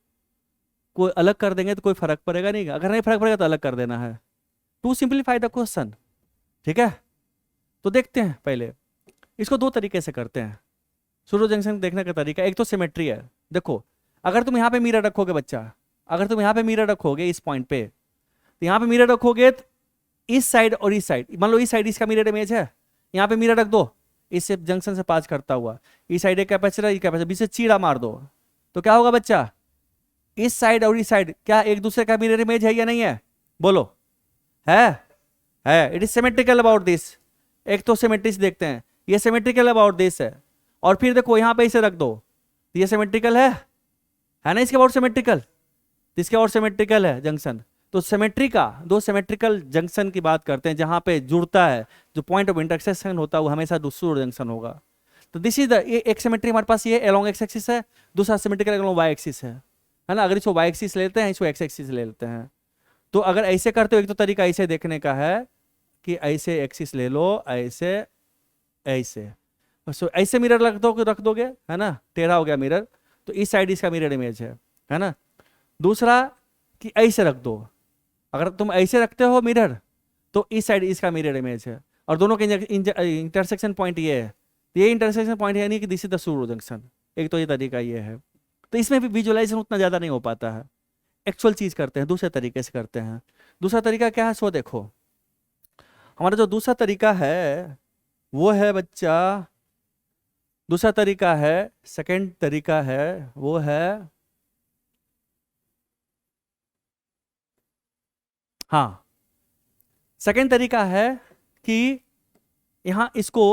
कोई अलग कर देंगे तो कोई फर्क पड़ेगा नहीं, अगर नहीं फर्क पड़ेगा तो अलग कर देना है। टू सिंप्लीफाई द क्वेश्चन, ठीक है। तो देखते हैं पहले इसको दो तरीके से करते हैं। सूडो जंक्शन देखने का तरीका, एक तो सिमेट्री है। देखो, अगर तुम यहाँ पे मिरर रखोगे बच्चा, अगर तुम यहाँ पे मिरर रखोगे इस पॉइंट पे, तो यहाँ पे मिरर रखोगे तो इस साइड और इस साइड, मान लो इस साइड इसका मिरर इमेज है, यहाँ पे मिरर रख दो इससे जंक्शन से पास करता हुआ, इस साइड एक कैपेसिटर, ये कैपेसिटर, बीच से चीरा मार दो, तो क्या होगा बच्चा? इस साइड और इस साइड क्या एक दूसरे का मिरर इमेज है या नहीं है? बोलो। है, है। It is symmetrical about this. एक तो सिमेट्रिक देखते हैं, ये सिमेट्रिकल अबाउट दिस है। और फिर देखो यहाँ पे इसे रख दो, तो ये सिमेट्रिकल है ना, इसके अबाउट सिमेट्रिकल, इसके और सिमेट्रिकल है जंक्शन। तो सिमेट्री का, दो सिमेट्रिकल जंक्शन की बात करते हैं जहां पे जुड़ता है, जो पॉइंट ऑफ इंटरसेक्शन होता है वो हमेशा दूसरा जंक्शन होगा। तो दिस इज द, एक सिमेट्री हमारे पास ये अलोंग एक्स एक्सिस है, दूसरा सिमेट्रिकल अलोंग वाई एक्सिस है ना। अगर इसको वाई एक्सिस लेते हैं, इसको एक्स एक्सिस ले लेते हैं। तो अगर ऐसे करते हो, एक तो तरीका ऐसे देखने का है कि ऐसे एक्सिस ले लो, ऐसे ऐसे, सो ऐसे मिरर रख दोगे, है ना, टेढ़ा हो गया मिरर, तो इस साइड इसका मिरर इमेज है ना। दूसरा कि ऐसे रख दो, अगर तुम ऐसे रखते हो मिरर तो इस साइड इसका मिरर इमेज है, और दोनों के इंटरसेक्शन पॉइंट ये है, ये इंटरसेक्शन पॉइंट है, नहीं कि this is the pseudo junction. एक तो ये तरीका ये है। तो इसमें भी विजुअलाइजेशन उतना ज़्यादा नहीं हो पाता है, एक्चुअल चीज़ करते हैं, दूसरे तरीके से करते हैं। दूसरा तरीका क्या है, सो देखो, हमारा जो दूसरा तरीका है वो है बच्चा, दूसरा तरीका है, सेकंड तरीका है वो है, हाँ, सेकंड तरीका है कि यहाँ इसको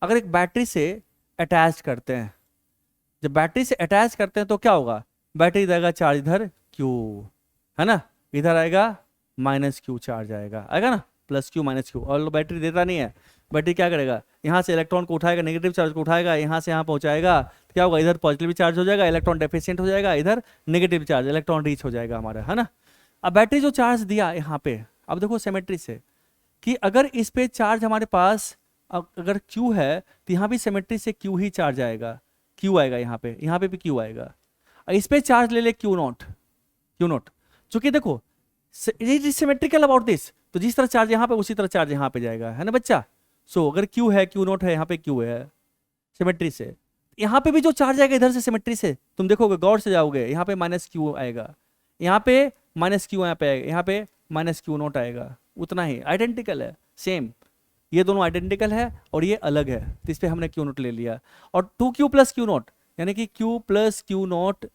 अगर एक बैटरी से अटैच करते हैं, जब बैटरी से अटैच करते हैं तो क्या होगा, बैटरी देगा चार्ज इधर क्यू, है ना, इधर आएगा माइनस क्यू चार्ज आएगा ना, प्लस क्यू माइनस क्यू। और बैटरी देता नहीं है, बैटरी क्या करेगा, यहाँ से इलेक्ट्रॉन को उठाएगा, नेगेटिव चार्ज को उठाएगा, यहाँ से यहाँ पहुँचाएगा, तो क्या होगा, इधर पॉजिटिव चार्ज हो जाएगा, इलेक्ट्रॉन डेफिशिएंट हो जाएगा, इधर नेगेटिव चार्ज, इलेक्ट्रॉन रीच हो जाएगा हमारा, है ना। अब बैटरी जो चार्ज दिया यहाँ पे, अब देखो सिमेट्री से कि अगर इस पे चार्ज हमारे पास अगर Q है तो यहाँ भी सिमेट्री से Q ही चार्ज आएगा, Q आएगा यहाँ पे भी Q आएगा। इस पे चार्ज ले ले Q नॉट, चूंकि देखो it is symmetrical about this. तो जिस तरह चार्ज यहाँ पे उसी तरह चार्ज यहाँ पे जाएगा, है ना बच्चा। सो अगर क्यू है, क्यू नॉट है, यहाँ पे क्यू है सिमेट्री से, यहाँ पे भी जो चार्ज आएगा इधर से सिमेट्री से, तुम देखोगे गौर से जाओगे, यहाँ पे माइनस क्यू आएगा, यहाँ पे माइनस क्यू, यहाँ पे आएगा, यहाँ पे माइनस क्यू नॉट आएगा, उतना ही आइडेंटिकल है, सेम। ये दोनों आइडेंटिकल है और ये अलग है, तो इस पर हमने क्यू नॉट ले लिया। और 2q प्लस क्यू नॉट यानी कि q plus q naught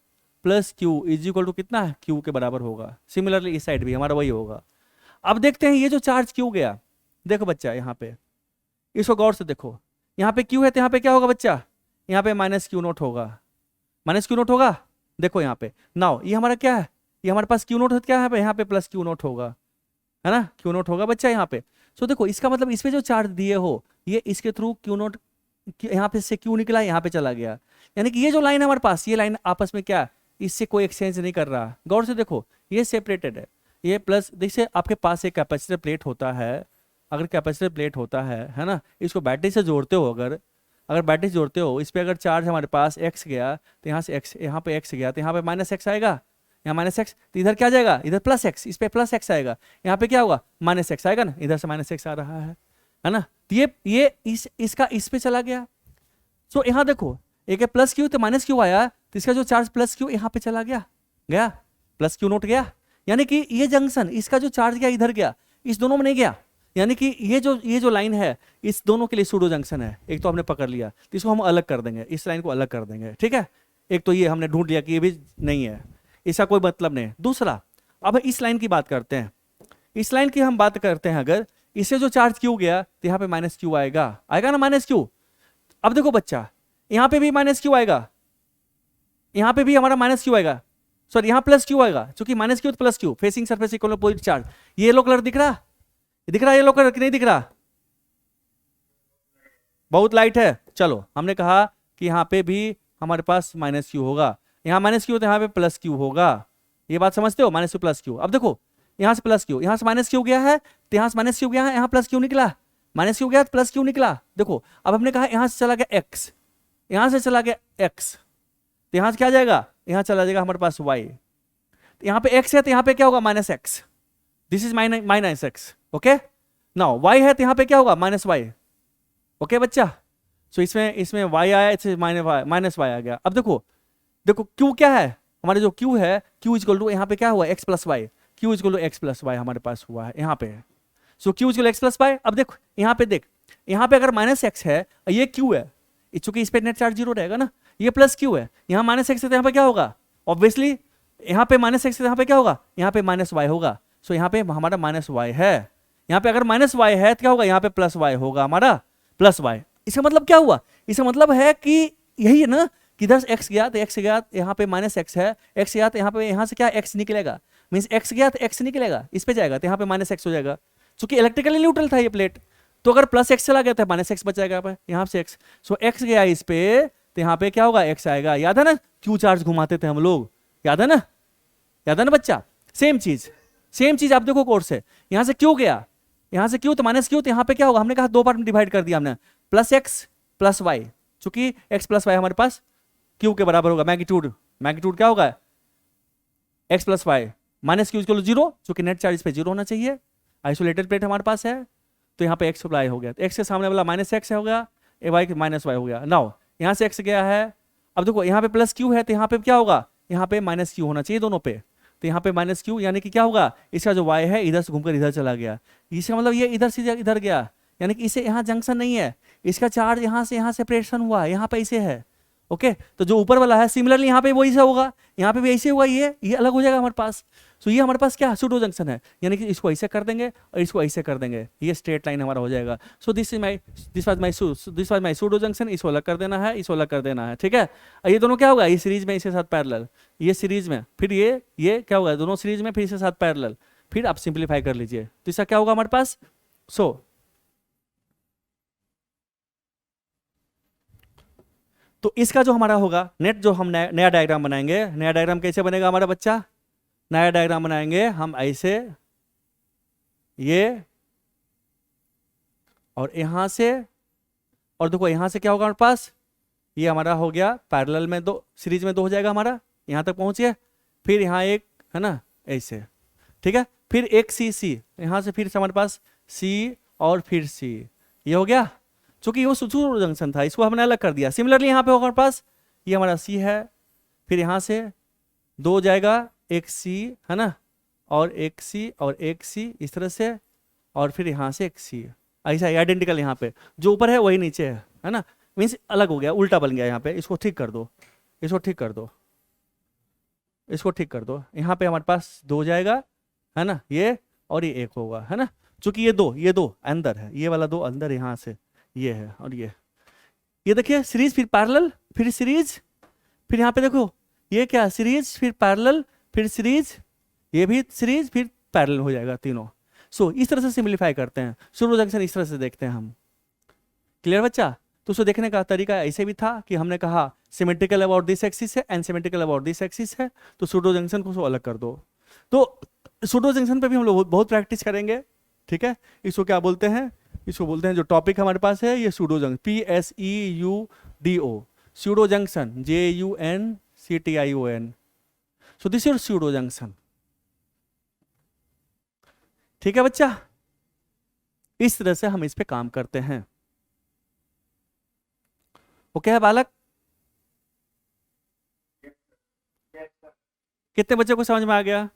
plus q is equal to कितना है, q के बराबर होगा। सिमिलरली इस साइड भी हमारा वही होगा। अब देखते हैं ये जो चार्ज क्यू गया, देखो बच्चा यहाँ पे इसको गौर से देखो, यहाँ पे q है तो यहाँ पे क्या होगा बच्चा, यहाँ पे माइनस क्यू नॉट होगा, माइनस क्यू नॉट होगा। देखो यहाँ पे नाउ ये हमारा क्या है, ये हमारे पास क्यू नॉट है, क्या है यहाँ पे प्लस क्यू नॉट होगा, है ना, क्यू नॉट होगा बच्चा यहाँ पे। सो देखो इसका मतलब इस पे जो चार्ज दिए हो ये इसके थ्रू क्यू नॉट, यहाँ पे से क्यू निकला, यहाँ पे चला गया, यानी कि ये जो लाइन है हमारे पास, ये लाइन आपस में क्या, इससे कोई एक्सचेंज नहीं कर रहा। गौर से देखो ये सेपरेटेड है, ये प्लस, जैसे आपके पास एक कैपेसिटर प्लेट होता है, अगर कैपेसिटर प्लेट होता है ना, इसको बैटरी से जोड़ते हो, अगर बैटरी से जोड़ते हो, इस पर अगर चार्ज हमारे पास x गया तो यहाँ से x, यहाँ पे x गया तो यहाँ पे माइनस एक्स आएगा, यहाँ माइनस एक्स, तो इधर क्या जाएगा, इधर प्लस एक्स, इस पे प्लस एक्स आएगा, यहाँ पे क्या होगा माइनस एक्स आएगा ना, इधर से माइनस एक्स आ रहा है ना। तो ये इसका इस पे चला गया। सो यहाँ देखो एक है प्लस क्यू तो माइनस क्यू आया, तो इसका जो चार्ज प्लस क्यू यहाँ पे चला गया प्लस क्यू नोट गया, यानी कि ये जंक्शन इसका जो चार्ज गया इधर गया, इस दोनों में नहीं गया, यानी कि ये जो लाइन है इस दोनों के लिए सूडो जंक्शन है। एक तो हमने पकड़ लिया, तो इसको हम अलग कर देंगे, इस लाइन को अलग कर देंगे, ठीक है। एक तो ये हमने ढूंढ लिया कि ये भी नहीं है, इसका कोई मतलब नहीं। दूसरा अब इस लाइन की बात करते हैं, इस लाइन की हम बात करते हैं, अगर इससे जो चार्ज क्यू गया तो यहाँ पे माइनस क्यू आएगा ना, माइनस क्यू। अब देखो बच्चा यहाँ पे भी माइनस क्यू आएगा, यहाँ पे भी हमारा माइनस क्यू आएगा, सॉरी यहाँ प्लस क्यू आएगा, क्योंकि माइनस क्यू तो plus Q, facing surface equal opposite charge. ये येलो कलर दिख रहा, येलो कलर कि नहीं दिख रहा, बहुत लाइट है। चलो हमने कहा कि यहाँ पे भी हमारे पास माइनस क्यू होगा, यहाँ माइनस क्यू तो यहाँ पे प्लस क्यू होगा, ये बात समझते हो, माइनस क्यू प्लस क्यू। अब देखो यहाँ से प्लस क्यू, यहाँ से माइनस क्यू गया है तो यहाँ से माइनस क्यू गया है, यहाँ प्लस क्यू निकला, माइनस क्यू गया तो प्लस क्यू निकला। देखो अब हमने कहा यहाँ से चला गया एक्स, यहाँ से चला गया एक्स, तो यहाँ से क्या जाएगा, यहाँ चला जाएगा हमारे पास वाई, तो यहाँ पे एक्स है तो यहाँ पे क्या होगा minus x, this is minus x, okay. Now y है तो यहाँ पे क्या होगा माइनस वाई, ओके बच्चा। सो इसमें वाई आया, इससे माइनस वाई आ गया। अब देखो क्यू क्या है, हमारे जो क्यू है, क्यू इक्वल टू यहाँ पे क्या हुआ x plus y, Q equal to x plus y हमारे पास हुआ है यहाँ पे। So Q equal x plus y. अब देखो यहाँ पे देख, यहाँ पे अगर माइनस एक्स है, ये क्यू है, चूंकि इस पे नेट चार्ज जीरो रहेगा ना, ये प्लस क्यू है, यहाँ माइनस एक्स है तो यहाँ पे क्या होगा, ऑब्वियसली यहाँ पे माइनस एक्स है तो यहाँ पे क्या होगा, यहाँ पे माइनस वाई होगा। सो यहाँ पे हमारा माइनस वाई है, यहाँ पे अगर माइनस वाई है तो क्या होगा, यहाँ पे प्लस वाई होगा हमारा, प्लस वाई। इसका मतलब क्या हुआ, इसका मतलब है कि यही है ना कि इधर एक्स गया तो एक्स गया, यहाँ पे माइनस एक्स है, एक्स गया तो यहाँ पे, यहाँ से क्या एक्स निकलेगा, मीन्स एक्स गया तो एक्स निकलेगा, इस पे जाएगा तो यहाँ पे माइनस एक्स हो जाएगा, चूंकि इलेक्ट्रिकली न्यूट्रल था ये प्लेट। तो अगर प्लस एक्स चला गया तो माइनस एक्स बच जाएगा यहाँ से एक्स। सो एक्स गया इस पे तो यहाँ पे क्या होगा एक्स आएगा। याद है ना क्यू चार्ज घुमाते थे हम लोग, याद है ना बच्चा, सेम चीज आप देखो कोर्स से, यहाँ से क्यू गया, यहाँ से क्यू तो माइनस क्यू, तो यहाँ पे क्या होगा, हमने कहा दो पार्ट में डिवाइड कर दिया हमने, प्लस एक्स प्लस वाई, चूंकि एक्स प्लस वाई हमारे पास क्यू के बराबर होगा, मैग्नीट्यूड क्या होगा x plus y, minus q equal to zero, चूंकि नेट चार्ज पे जीरो होना चाहिए, आइसोलेटेड प्लेट हमारे पास है, तो यहाँ पे एक्स अप्लाई हो गया, तो एक्स के सामने वाला माइनस एक्स हो गया, ए वाई माइनस वाई हो गया। नाउ यहाँ से एक्स गया है, अब देखो यहाँ पे प्लस क्यू है तो यहाँ पे क्या होगा, यहाँ पे माइनस क्यू होना चाहिए दोनों पे, तो यहाँ पे माइनस क्यू, यानी कि क्या होगा, इसका जो वाई है इधर से घूमकर इधर चला गया, इसका मतलब ये इधर से इधर गया, यानी कि इसे यहाँ जंक्शन नहीं है, इसका चार्ज यहाँ से सेपरेशन हुआ, यहाँ पे इसे है, ओके। तो जो ऊपर वाला है सिमिलरली यहाँ पे वही से होगा, यहाँ पे भी ऐसे होगा, ये अलग हो जाएगा हमारे पास। सो ये हमारे पास क्या सूडो जंक्शन है, यानी कि इसको ऐसे कर देंगे और इसको ऐसे कर देंगे, ये स्ट्रेट लाइन हमारा हो जाएगा। So this was my pseudo junction, इसको अलग कर देना है, इसको अलग कर देना है, ठीक है। और ये दोनों क्या होगा, ये सीरीज में इसके साथ पैरेलल, ये सीरीज में, फिर ये क्या होगा, दोनों सीरीज में फिर इसके साथ पैरेलल, फिर आप सिंप्लीफाई कर लीजिए, तो इसका क्या होगा हमारे पास। तो इसका जो हमारा होगा नेट, जो हम नया डायग्राम बनाएंगे, नया डायग्राम कैसे बनेगा हमारा बच्चा, नया डायग्राम बनाएंगे हम ऐसे, ये और यहां से, और देखो यहां से क्या होगा हमारे पास, ये हमारा हो गया पैरेलल में, दो सीरीज में दो हो जाएगा हमारा, यहां तक पहुंच गया, फिर यहाँ एक है ना ऐसे, ठीक है। फिर एक सी, यहाँ से फिर से हमारे पास सी और फिर सी, ये हो गया। चूंकि वो सूडो जंक्शन था, इसको हमने अलग कर दिया। सिमिलरली यहाँ पे होगा हमारे पास, ये हमारा सी है, फिर यहाँ से दो जाएगा, एक सी है ना, और एक सी और एक सी, इस तरह से, और फिर यहाँ से एक सी, ऐसा आइडेंटिकल। यहाँ पे जो ऊपर है वही नीचे है ना, मीन्स अलग हो गया, उल्टा बन गया यहाँ पे। इसको ठीक कर दो, इसको ठीक कर दो, इसको ठीक कर दो। यहाँ पे हमारे पास दो जाएगा है ना, ये और ये एक होगा है ना। चूंकि ये दो अंदर है, ये वाला दो अंदर, यहाँ से ये है और ये देखिए सीरीज, फिर पैरेलल, फिर सीरीज, फिर यहाँ पे देखो ये क्या, सीरीज फिर पैरेलल फिर सीरीज, ये भी सीरीज फिर पैरेलल हो जाएगा तीनों। सो इस तरह से सिंपलीफाई करते हैं सूडो जंक्शन, इस तरह से देखते हैं हम। क्लियर बच्चा? तो उसको देखने का तरीका ऐसे भी था कि हमने कहा सिमेट्रिकल अबाउट दिस एक्सिस है, एनसिमेट्रिकल अबाउट दिस एक्सिस है, तो सूडो जंक्शन को अलग कर दो। तो सूडो जंक्शन पे भी हम लोग बहुत प्रैक्टिस करेंगे, ठीक है। इसको क्या बोलते हैं, इसको बोलते हैं, जो टॉपिक हमारे पास है ये pseudo junction, PSEUDO, pseudo junction, JUNCTION। So this is pseudo junction, ठीक है बच्चा। इस तरह से हम इस पे काम करते हैं। ओके है बालक? कितने बच्चों को समझ में आ गया?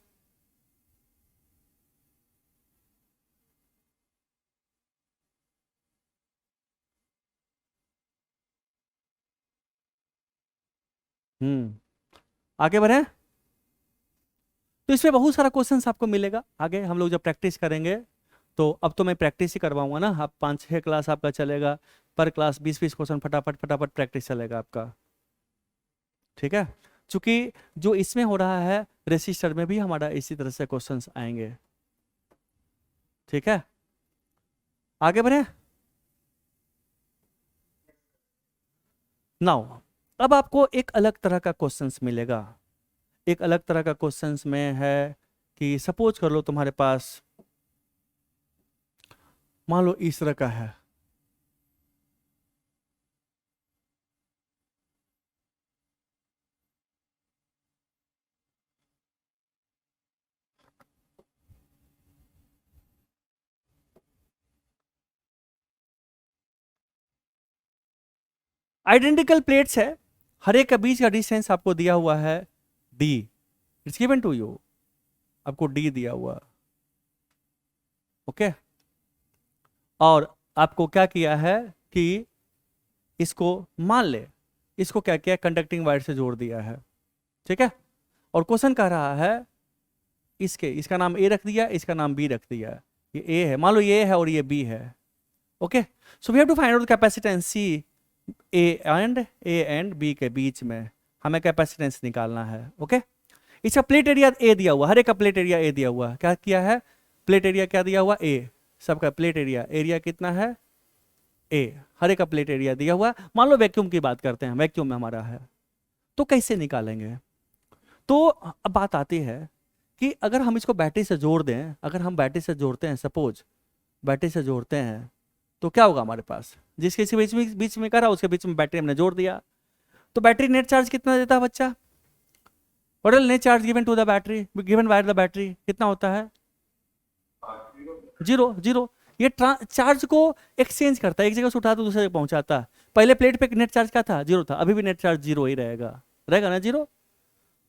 आगे बढ़े। तो इसमें बहुत सारा क्वेश्चंस आपको मिलेगा आगे, हम लोग जब प्रैक्टिस करेंगे। तो अब तो मैं प्रैक्टिस ही करवाऊंगा ना, अब 5-6 क्लास आपका चलेगा, पर क्लास 20-20 क्वेश्चन फटाफट फटाफट प्रैक्टिस चलेगा आपका, ठीक है। चूंकि जो इसमें हो रहा है रजिस्टर में भी हमारा इसी तरह से क्वेश्चंस आएंगे, ठीक है। आगे बढ़े। नाउ अब आपको एक अलग तरह का क्वेश्चंस मिलेगा। एक अलग तरह का क्वेश्चंस में है कि सपोज कर लो तुम्हारे पास, मान लो इस तरह का है, आइडेंटिकल प्लेट्स है, हर एक के बीच का डिस्टेंस आपको दिया हुआ है d, it's given to you, आपको d दिया हुआ, ओके। और आपको क्या किया है कि इसको मान ले, इसको क्या किया, कंडक्टिंग वायर से जोड़ दिया है, ठीक है। और क्वेश्चन कह रहा है इसका नाम a रख दिया, इसका नाम b रख दिया, ये a है, मान लो ये है और ये b है, okay. So we have to find out capacitance C A and B के बीच में हमें कैपेसिटेंस निकालना है, ओके। इसका प्लेट एरिया A दिया हुआ, हर एक का प्लेट एरिया A दिया हुआ, क्या किया है, प्लेट एरिया क्या दिया हुआ A, सबका प्लेट एरिया कितना है A, हर एक का प्लेट एरिया दिया हुआ। मान लो वैक्यूम की बात करते हैं, वैक्यूम में हमारा है, तो कैसे निकालेंगे। तो अब बात आती है कि अगर हम इसको बैटरी से जोड़ दें, अगर हम बैटरी से जोड़ते हैं, सपोज बैटरी से जोड़ते हैं, तो क्या होगा हमारे पास, जिसके बीच में करा उसके बीच में बैटरी हमने जोड़ दिया, तो बैटरी नेट चार्ज कितना देता है बच्चा, what is net charge given to the battery, given by the battery, कितना होता है, जीरो। जीरो ये चार्ज को एक्सचेंज करता है, एक जगह से उठा तो दूसरे जगह पहुंचाता है। पहले प्लेट पे नेट चार्ज क्या था, जीरो था, अभी भी नेट चार्ज जीरो ही रहेगा, रहेगा ना जीरो।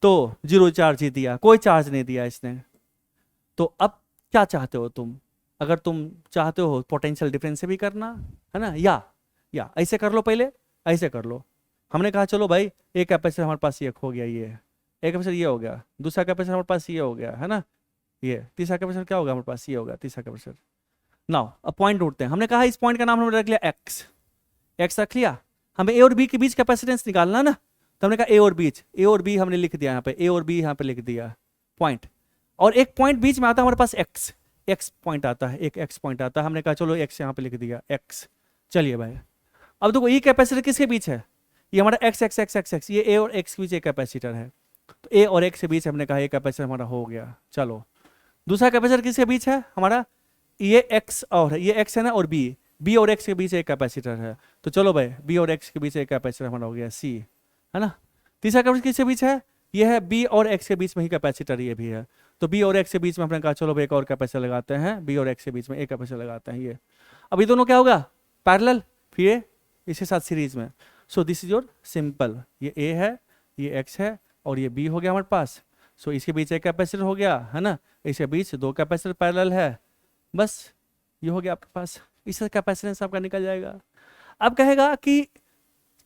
तो जीरो चार्ज ही दिया, कोई चार्ज नहीं दिया इसने। तो अब क्या चाहते हो तुम, अगर तुम चाहते हो पोटेंशियल डिफरेंस से भी करना है ना, या ऐसे कर लो, पहले ऐसे कर लो। हमने कहा चलो भाई एक कैपेसिटर हमारे पास ये हो गया, ये एक कैपेसिटर ये हो गया, दूसरा कैपेसिटर हमारे पास ये हो गया है ना, ये तीसरा कैपेसिटर क्या होगा हमारे पास, ये होगा तीसरा कैपेसिटर। नाउ अब पॉइंट ढूंढते हैं, हमने कहा इस पॉइंट का नाम हमने रख लिया एक्स रख लिया, हमें ए और बी के बीच कैपेसिटेंस निकालना ना, तो हमने कहा ए और बी हमने लिख दिया यहाँ पे, ए और बी यहाँ पे लिख दिया पॉइंट, और एक पॉइंट बीच में आता है हमारे पास एक्स पॉइंट आता है, एक एक्स पॉइंट आता है, हमने कहा चलो एक्स यहाँ पे लिख दिया एक्स। चलिए भाई अब देखो ये कैपेसिटर किसके बीच है, ये हमारा एक्स, ये ए और एक्स के बीच एक कैपेसिटर है, तो ए और एक्स के बीच हमने कहा ये कैपेसिटर हमारा हो गया। चलो दूसरा कैपेसिटर किसके बीच है हमारा, ये एक्स और ये एक्स है ना, और बी और एक्स के बीच एक कैपेसिटर है, तो चलो भाई बी और एक्स के बीच एक कैपेसिटर हमारा हो गया सी, है ना। तीसरा कैपेसिटर किसके बीच है, ये है बी और एक्स के बीच में ही कैपेसिटर ये भी है, तो बी और एक्स के बीच में हमने कहा चलो भाई एक और कैपेसिटर लगाते हैं, बी और एक्स के बीच में एक कैपेसिटर लगाते हैं। ये अब ये दोनों क्या होगा, पैरेलल, फिर ये इसके साथ सीरीज में। सो दिस इज योर सिंपल, ये ए है, ये एक्स है और ये बी हो गया हमारे पास। सो इसके बीच एक कैपेसिटर हो गया है ना, इसके बीच दो कैपेसिटर पैरेलल है, बस ये हो गया आपके पास, इससे कैपेसिटेंस आपका निकल जाएगा। अब कहेगा कि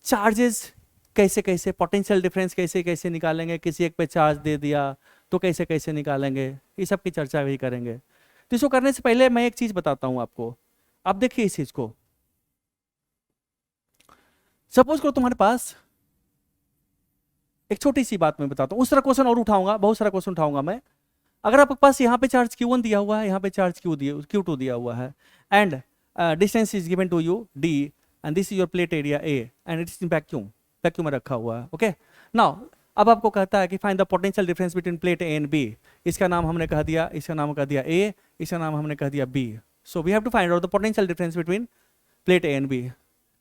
चार्जेस कैसे कैसे, पोटेंशियल डिफरेंस कैसे कैसे निकालेंगे, किसी एक पे चार्ज दे दिया तो कैसे कैसे निकालेंगे, ये सब की चर्चा भी करेंगे। तो इसको करने से पहले मैं एक चीज बताता हूं आपको। आप देखिए इस चीज को, सपोज करो तुम्हारे पास एक छोटी सी बात मैं बताता हूं, उस तरह क्वेश्चन और उठाऊंगा, बहुत सारा क्वेश्चन उठाऊंगा मैं। अगर आपके पास यहाँ पे चार्ज Q1 दिया हुआ है, यहाँ पे चार्ज Q2 दिया हुआ है, and distance is given to you D, and this is your plate area A, and it is in vacuum, vacuum में रखा हुआ है। ओके, नाउ अब आपको कहता है कि find the potential difference between plate A and B। इसका नाम हमने कह दिया, इसका नाम कह दिया A, इसका नाम हमने कह दिया B। So we have to find out the potential difference between plate A and B।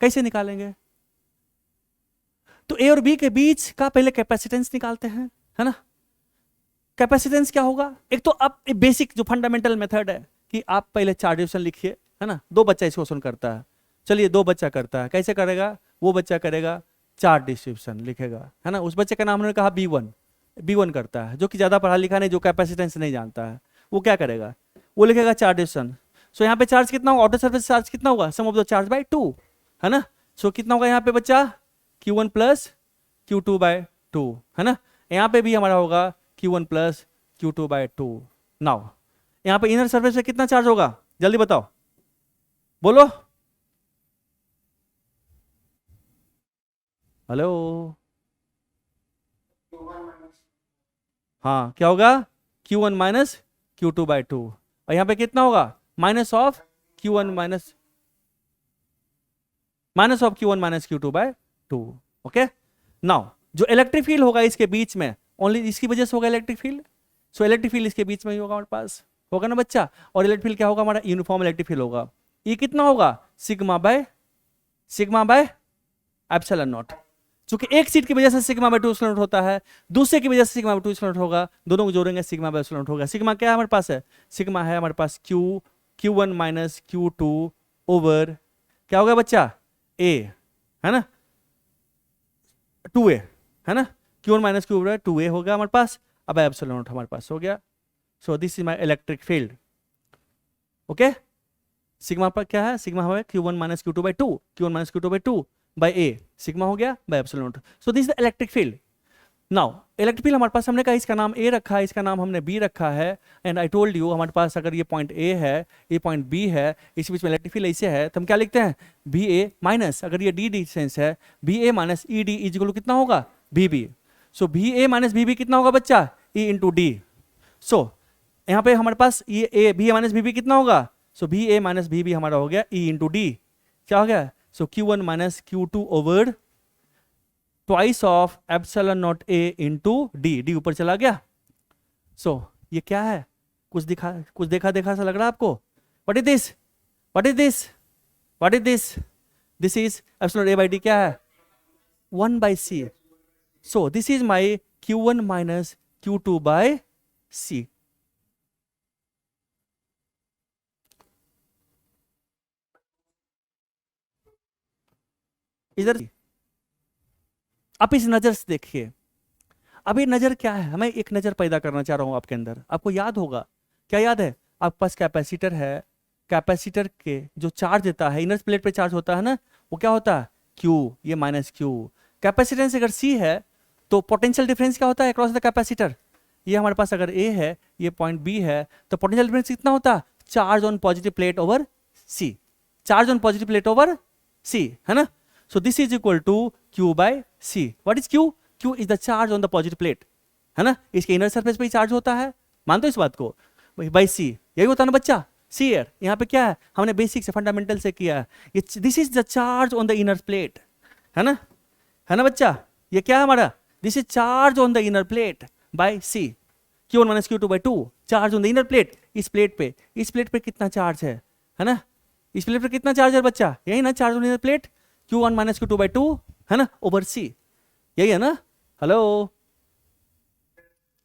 कैसे निकालेंगे? तो A और B के बीच का पहले कैपेसिटेंस निकालते हैं, है ना। कैपेसिटेंस क्या होगा? एक तो अब बेसिक जो फंडामेंटल मेथड है कि आप पहले चार्ज डिस्ट्रीब्यूशन लिखिए, है ना। दो बच्चा इस क्वेश्चन करता है, चलिए दो बच्चा करता है, कैसे करेगा? वो बच्चा करेगा चार्ज डिस्ट्रीब्यूशन लिखेगा, है ना। उस बच्चे का नाम हमने कहा B1 करता है, जो कि ज्यादा पढ़ा लिखा नहीं, जो कैपेसिटेंस नहीं जानता है, वो क्या करेगा? वो लिखेगा चार्ज डिस्ट्रीब्यूशन। सो यहाँ पे चार्ज कितना होगा? आउटर सरफेस चार्ज कितना होगा? सम ऑफ द चार्ज बाय 2, है ना। सो कितना होगा यहाँ पे बच्चा? Q1 प्लस Q2 बाय 2, है ना। यहाँ पे भी हमारा होगा Q1 plus Q2 by 2। Now यहाँ पे इनर सरफेस पे कितना चार्ज होगा? जल्दी बताओ, बोलो। हेलो, हाँ क्या होगा? Q1 minus Q2 by 2। और यहाँ पे कितना होगा? Minus of Q1 minus Q1 minus Q2 by 2। Okay, now जो इलेक्ट्रिक फील्ड होगा इसके बीच में, ओनली इसकी वजह से होगा electric field. So electric field इसके बीच में ही होगा हमारे पास, होगा ना बच्चा। और इलेक्ट्रिक फील्ड क्या होगा? हमारा यूनिफॉर्म इलेक्ट्रिक फील्ड होगा। ये कितना होगा? Sigma bye epsilon not. चूंकि एक सीट की वजह से सिग्मा बाय 2 एप्सिलॉन नॉट होता है, दूसरे की वजह से सिग्मा बाय 2 एप्सिलॉन नॉट होगा, दोनों को जोड़ेंगे सिग्मा बाय एप्सिलॉन नॉट होगा। सिग्मा क्या है हमारे पास? है सिग्मा है हमारे पास Q1 माइनस Q2 ओवर क्या होगा बच्चा? A, है ना, 2A, है ना। Q1 minus Q over 2A होगा हमारे पास। अब एप्सिलॉन नॉट हमारे पास हो गया। So this is my electric field. Okay, sigma पर क्या है? सिग्मा है Q1 minus Q2 by 2, Q1 minus Q2 by 2 by A, sigma हो गया by epsilon naught. So this is the electric field. Now electric field हमारे पास, हमने कहा इसका नाम A रखा है, इसका नाम हमने B रखा है। एंड आई टोल्ड यू हमारे पास अगर ये पॉइंट A है, ये पॉइंट B है, इस बीच में इलेक्ट्रिक फील्ड ऐसे है, तो हम क्या लिखते हैं? BA माइनस, अगर ये D डिस्टेंस है, BA minus ED is equal to कितना होगा? BB। सो BA माइनस BB कितना होगा बच्चा? E into D। सो यहाँ पे हमारे पास ये BA माइनस BB कितना होगा? सो BA माइनस BB हमारा हो गया E इंटू D। क्या हो गया? सो Q1 minus Q2 over twice of epsilon naught A into D ऊपर चला गया। सो ये क्या है? कुछ देखा सा लग रहा है आपको? What is this? What is this? What is this? This is epsilon A by D क्या है? 1 by C। So this is my Q1 minus Q2 by C। इधर आप इस नजर से देखिए। अब ये नजर क्या है? हमें एक नजर पैदा करना चाह रहा हूं आपके अंदर। आपको याद होगा, क्या याद है? आपके पास कैपेसिटर है, कैपेसिटर के जो चार्ज देता है, इनर प्लेट पे चार्ज होता है ना, वो क्या होता है? Q, ये माइनस Q। कैपेसिटेंस अगर C है तो पोटेंशियल डिफरेंस क्या होता है अक्रॉस द कैपेसिटर? ये हमारे पास अगर A है, ये पॉइंट B है, तो पोटेंशियल डिफरेंस कितना होता है? Charge on positive plate over C, charge on positive plate over C, है ना। So this is equal to Q by C. What is Q? Q is the charge on the positive plate, है ना। इसके inner surface पे ही charge होता है, मानते हो इस बात को? बाई C यही होता है ना बच्चा। C एयर यहाँ पे क्या है? हमने बेसिक से फंडामेंटल से किया है। This is the charge on the inner plate, है ना बच्चा। ये क्या है हमारा? This is charge on the inner plate by C, Q1 minus Q2 by 2, charge on the inner plate. इस प्लेट पे कितना चार्ज है ना? इस प्लेट पे कितना चार्ज है बच्चा? यही ना, charge on inner plate Q1 minus Q2 by 2, है ना, ओवर C, यही है ना। हेलो,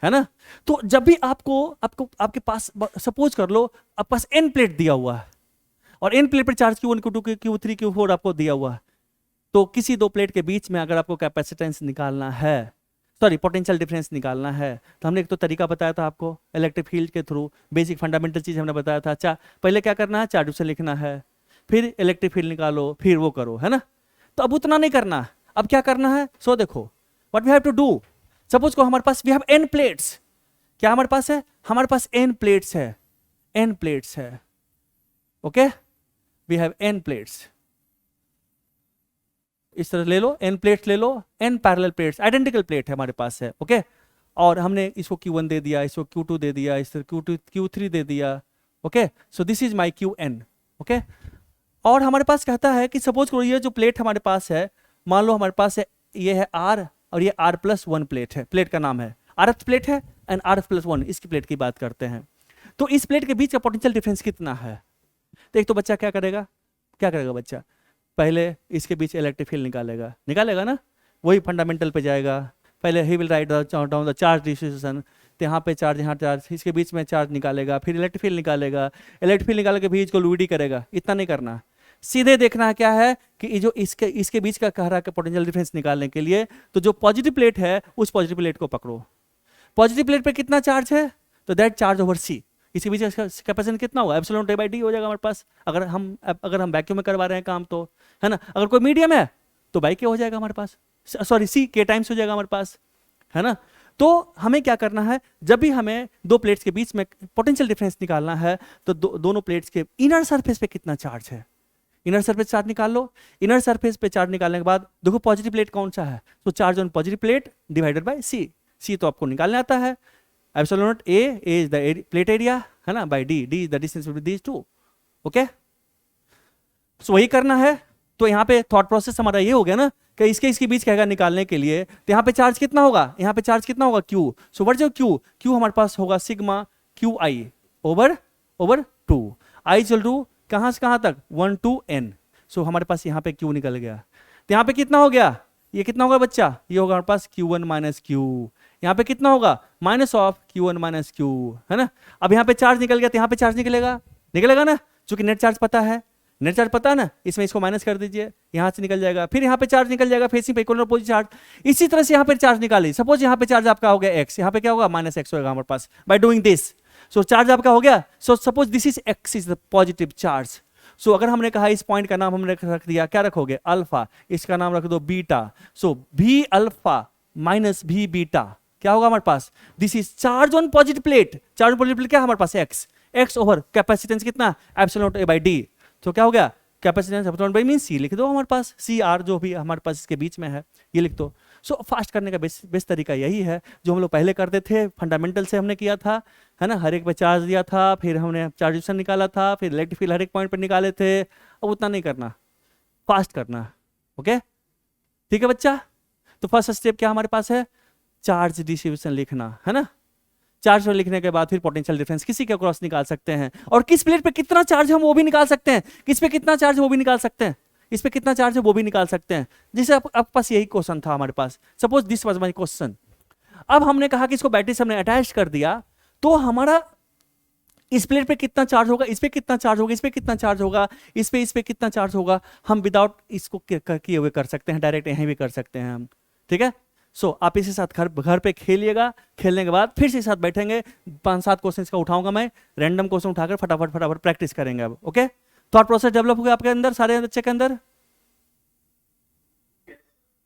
है ना। तो जब भी आपको आपको आपके पास सपोज कर लो आपके पास n प्लेट दिया हुआ है और n प्लेट पर charge Q1 Q2 Q3 Q4 आपको दिया हुआ है, तो किसी दो प्लेट के बीच में अगर आपको कैपेसिटेंस निकालना है, सॉरी पोटेंशियल डिफरेंस निकालना है, तो हमने एक तो तरीका बताया था आपको इलेक्ट्रिक फील्ड के थ्रू, बेसिक फंडामेंटल चीज हमने बताया था। अच्छा, पहले क्या करना है, चार्ज डिवीजन लिखना है, फिर इलेक्ट्रिक फील्ड निकालो, फिर वो करो, है ना। तो अब उतना नहीं करना, अब क्या करना है, सो देखो what we have to do. Suppose को हमारे पास वी हैव n प्लेट्स, क्या हमारे पास है, हमारे पास n प्लेट्स है, n प्लेट्स है, okay, we have n plates, इस तरह ले लो, n प्लेट्स ले लो, n parallel plates, identical plate है हमारे पास है, ओके। और हमने इसको Q1 दे दिया, इसको Q2 दे दिया, इस तरह Q2 Q3 दे दिया, okay. So this is my Qn, okay. और हमारे पास कहता है कि सपोज करो ये जो प्लेट हमारे पास है, मान लो हमारे पास है ये है R और ये R+1 प्लेट है, प्लेट का नाम है RF प्लेट है एंड RF+1, इसकी प्लेट की बात करते हैं। तो इस प्लेट के बीच का पोटेंशियल डिफरेंस कितना है, तो एक तो बच्चा क्या करेगा, क्या करेगा बच्चा, पहले इसके बीच इलेक्ट्रिक फील्ड निकालेगा, निकालेगा ना, वही फंडामेंटल पे जाएगा, पहले he will write down the charge distribution, तो यहाँ पे चार्ज, यहाँ चार्ज, इसके बीच में चार्ज निकालेगा, फिर इलेक्ट्रिक फील्ड निकालेगा, इलेक्ट्रिक फील्ड निकाल के बीच को लूडी करेगा, इतना नहीं करना। सीधे देखना है क्या है कि जो इसके बीच का कह रहा है पोटेंशियल डिफरेंस निकालने के लिए, तो जो पॉजिटिव प्लेट है उस पॉजिटिव प्लेट को पकड़ो, पॉजिटिव प्लेट पे कितना चार्ज है, तो दैट चार्ज ओवर सी, इसके बीच कैपेसिटेंस कितना होगा, एप्सिलॉन नॉट A/d हो जाएगा हमारे पास, अगर हम वैक्यूम में करवा रहे हैं काम तो, है ना। अगर कोई मीडियम है तो बाई के हो जाएगा हमारे पास, सॉरी सी के टाइम्स हो जाएगा हमारे पास, है ना। तो हमें क्या करना है, जब भी हमें दो प्लेट्स के बीच में पोटेंशियल डिफरेंस निकालना है, तो दोनों प्लेट्स के इनर सरफेस पे कितना चार्ज है, इनर सरफेस चार्ज निकाल लो। इनर सरफेस पे चार्ज निकालने के बाद देखो पॉजिटिव प्लेट कौन सा है, तो charge on positive plate divided by C, C तो आपको निकालने आता है, epsilon naught A is the plate area, है ना, by D, D is the distance between these two, okay. So वही करना है। तो यहाँ पे थॉट प्रोसेस हमारा ये हो गया ना कि इसके बीच कहेगा निकालने के लिए, तो यहाँ पे चार्ज कितना होगा, यहाँ पे चार्ज कितना होगा Q, so what is Q हमारे पास होगा sigma QI over 2, I equal to कहाँ से कहाँ तक 1 to n, सो हमारे पास यहाँ पे Q निकल गया, तो यहाँ पे कितना हो गया, ये कितना होगा बच्चा, ये होगा हमारे पास Q1 माइनस Q, यहाँ पे कितना होगा minus of Q1 minus Q, है ना। अब यहाँ पे चार्ज निकल गया, तो यहाँ पे चार्ज निकलेगा, निकलेगा ना, क्योंकि नेट चार्ज पता है, नेट चार्ज पता है ना, इसमें इसको माइनस कर दीजिए, यहाँ से निकल जाएगा, फिर यहाँ पे चार्ज निकल जाएगा फेसिंग पे इक्वल अपोजिट चार्ज। इसी तरह से यहाँ पे चार्ज निकाली, सपोज यहाँ पे चार्ज आपका हो गया x, यहाँ पे क्या होगा माइनस x होगा हमारे पास by doing this, so charge आपका हो गया, सो सपोज दिस इज x is the positive charge. So अगर हमने कहा इस पॉइंट का नाम हमने रख दिया, क्या रखोगे अल्फा, इसका नाम रख दो beta, so v alpha minus v beta क्या होगा हमारे पास, this is charge on positive plate, charge on positive plate क्या हमारे पास x ओवर कैपेसिटेंस कितना एप्सिलॉन नॉट A/d, तो क्या हो गया capacitance epsilon by mean c लिख दो हमारे पास, CR जो भी हमारे पास इसके बीच में है ये लिख दो। सो फास्ट करने का बेस्ट तरीका यही है जो हम लोग पहले करते थे, फंडामेंटल से हमने किया था, है ना, हर एक पे चार्ज दिया था, फिर हमने चार्ज डिस्ट्रीब्यूशन निकाला था, फिर इलेक्ट्रिक फील्ड हर एक पॉइंट पर निकाले थे, अब उतना नहीं करना, फास्ट करना, ओके ठीक है बच्चा। तो फर्स्ट स्टेप क्या हमारे पास है, चार्ज डिस्ट्रीब्यूशन लिखना, है ना, चार्ज लिखने के बाद फिर पोटेंशियल डिफरेंस किसी के क्रॉस निकाल सकते हैं, और किस प्लेट पे कितना चार्ज है वो भी निकाल सकते हैं, किस पे कितना चार्ज है वो भी निकाल सकते हैं, इस पे कितना चार्ज है वो भी निकाल सकते हैं। जैसे आपके पास यही क्वेश्चन था हमारे पास, suppose this was my question, अब हमने कहा कि इसको बैटरी से हमने अटैच कर दिया, तो हमारा इस प्लेट पे कितना चार्ज होगा, इस पे कितना चार्ज होगा, इस पे कितना चार्ज होगा, इस पे कितना चार्ज होगा, हम विदाउट इसको किए हुए कर सकते हैं, डायरेक्ट यहीं भी कर सकते हैं हम, ठीक है। सो आप इसी साथ घर पे खेलिएगा, खेलने के बाद फिर से साथ बैठेंगे, 5-7 क्वेश्चन का उठाऊंगा मैं, रैंडम क्वेश्चन उठाकर फटाफट प्रैक्टिस करेंगे अब, ओके। थॉट प्रोसेस डेवलप हो गया आपके अंदर, सारे बच्चे के अंदर,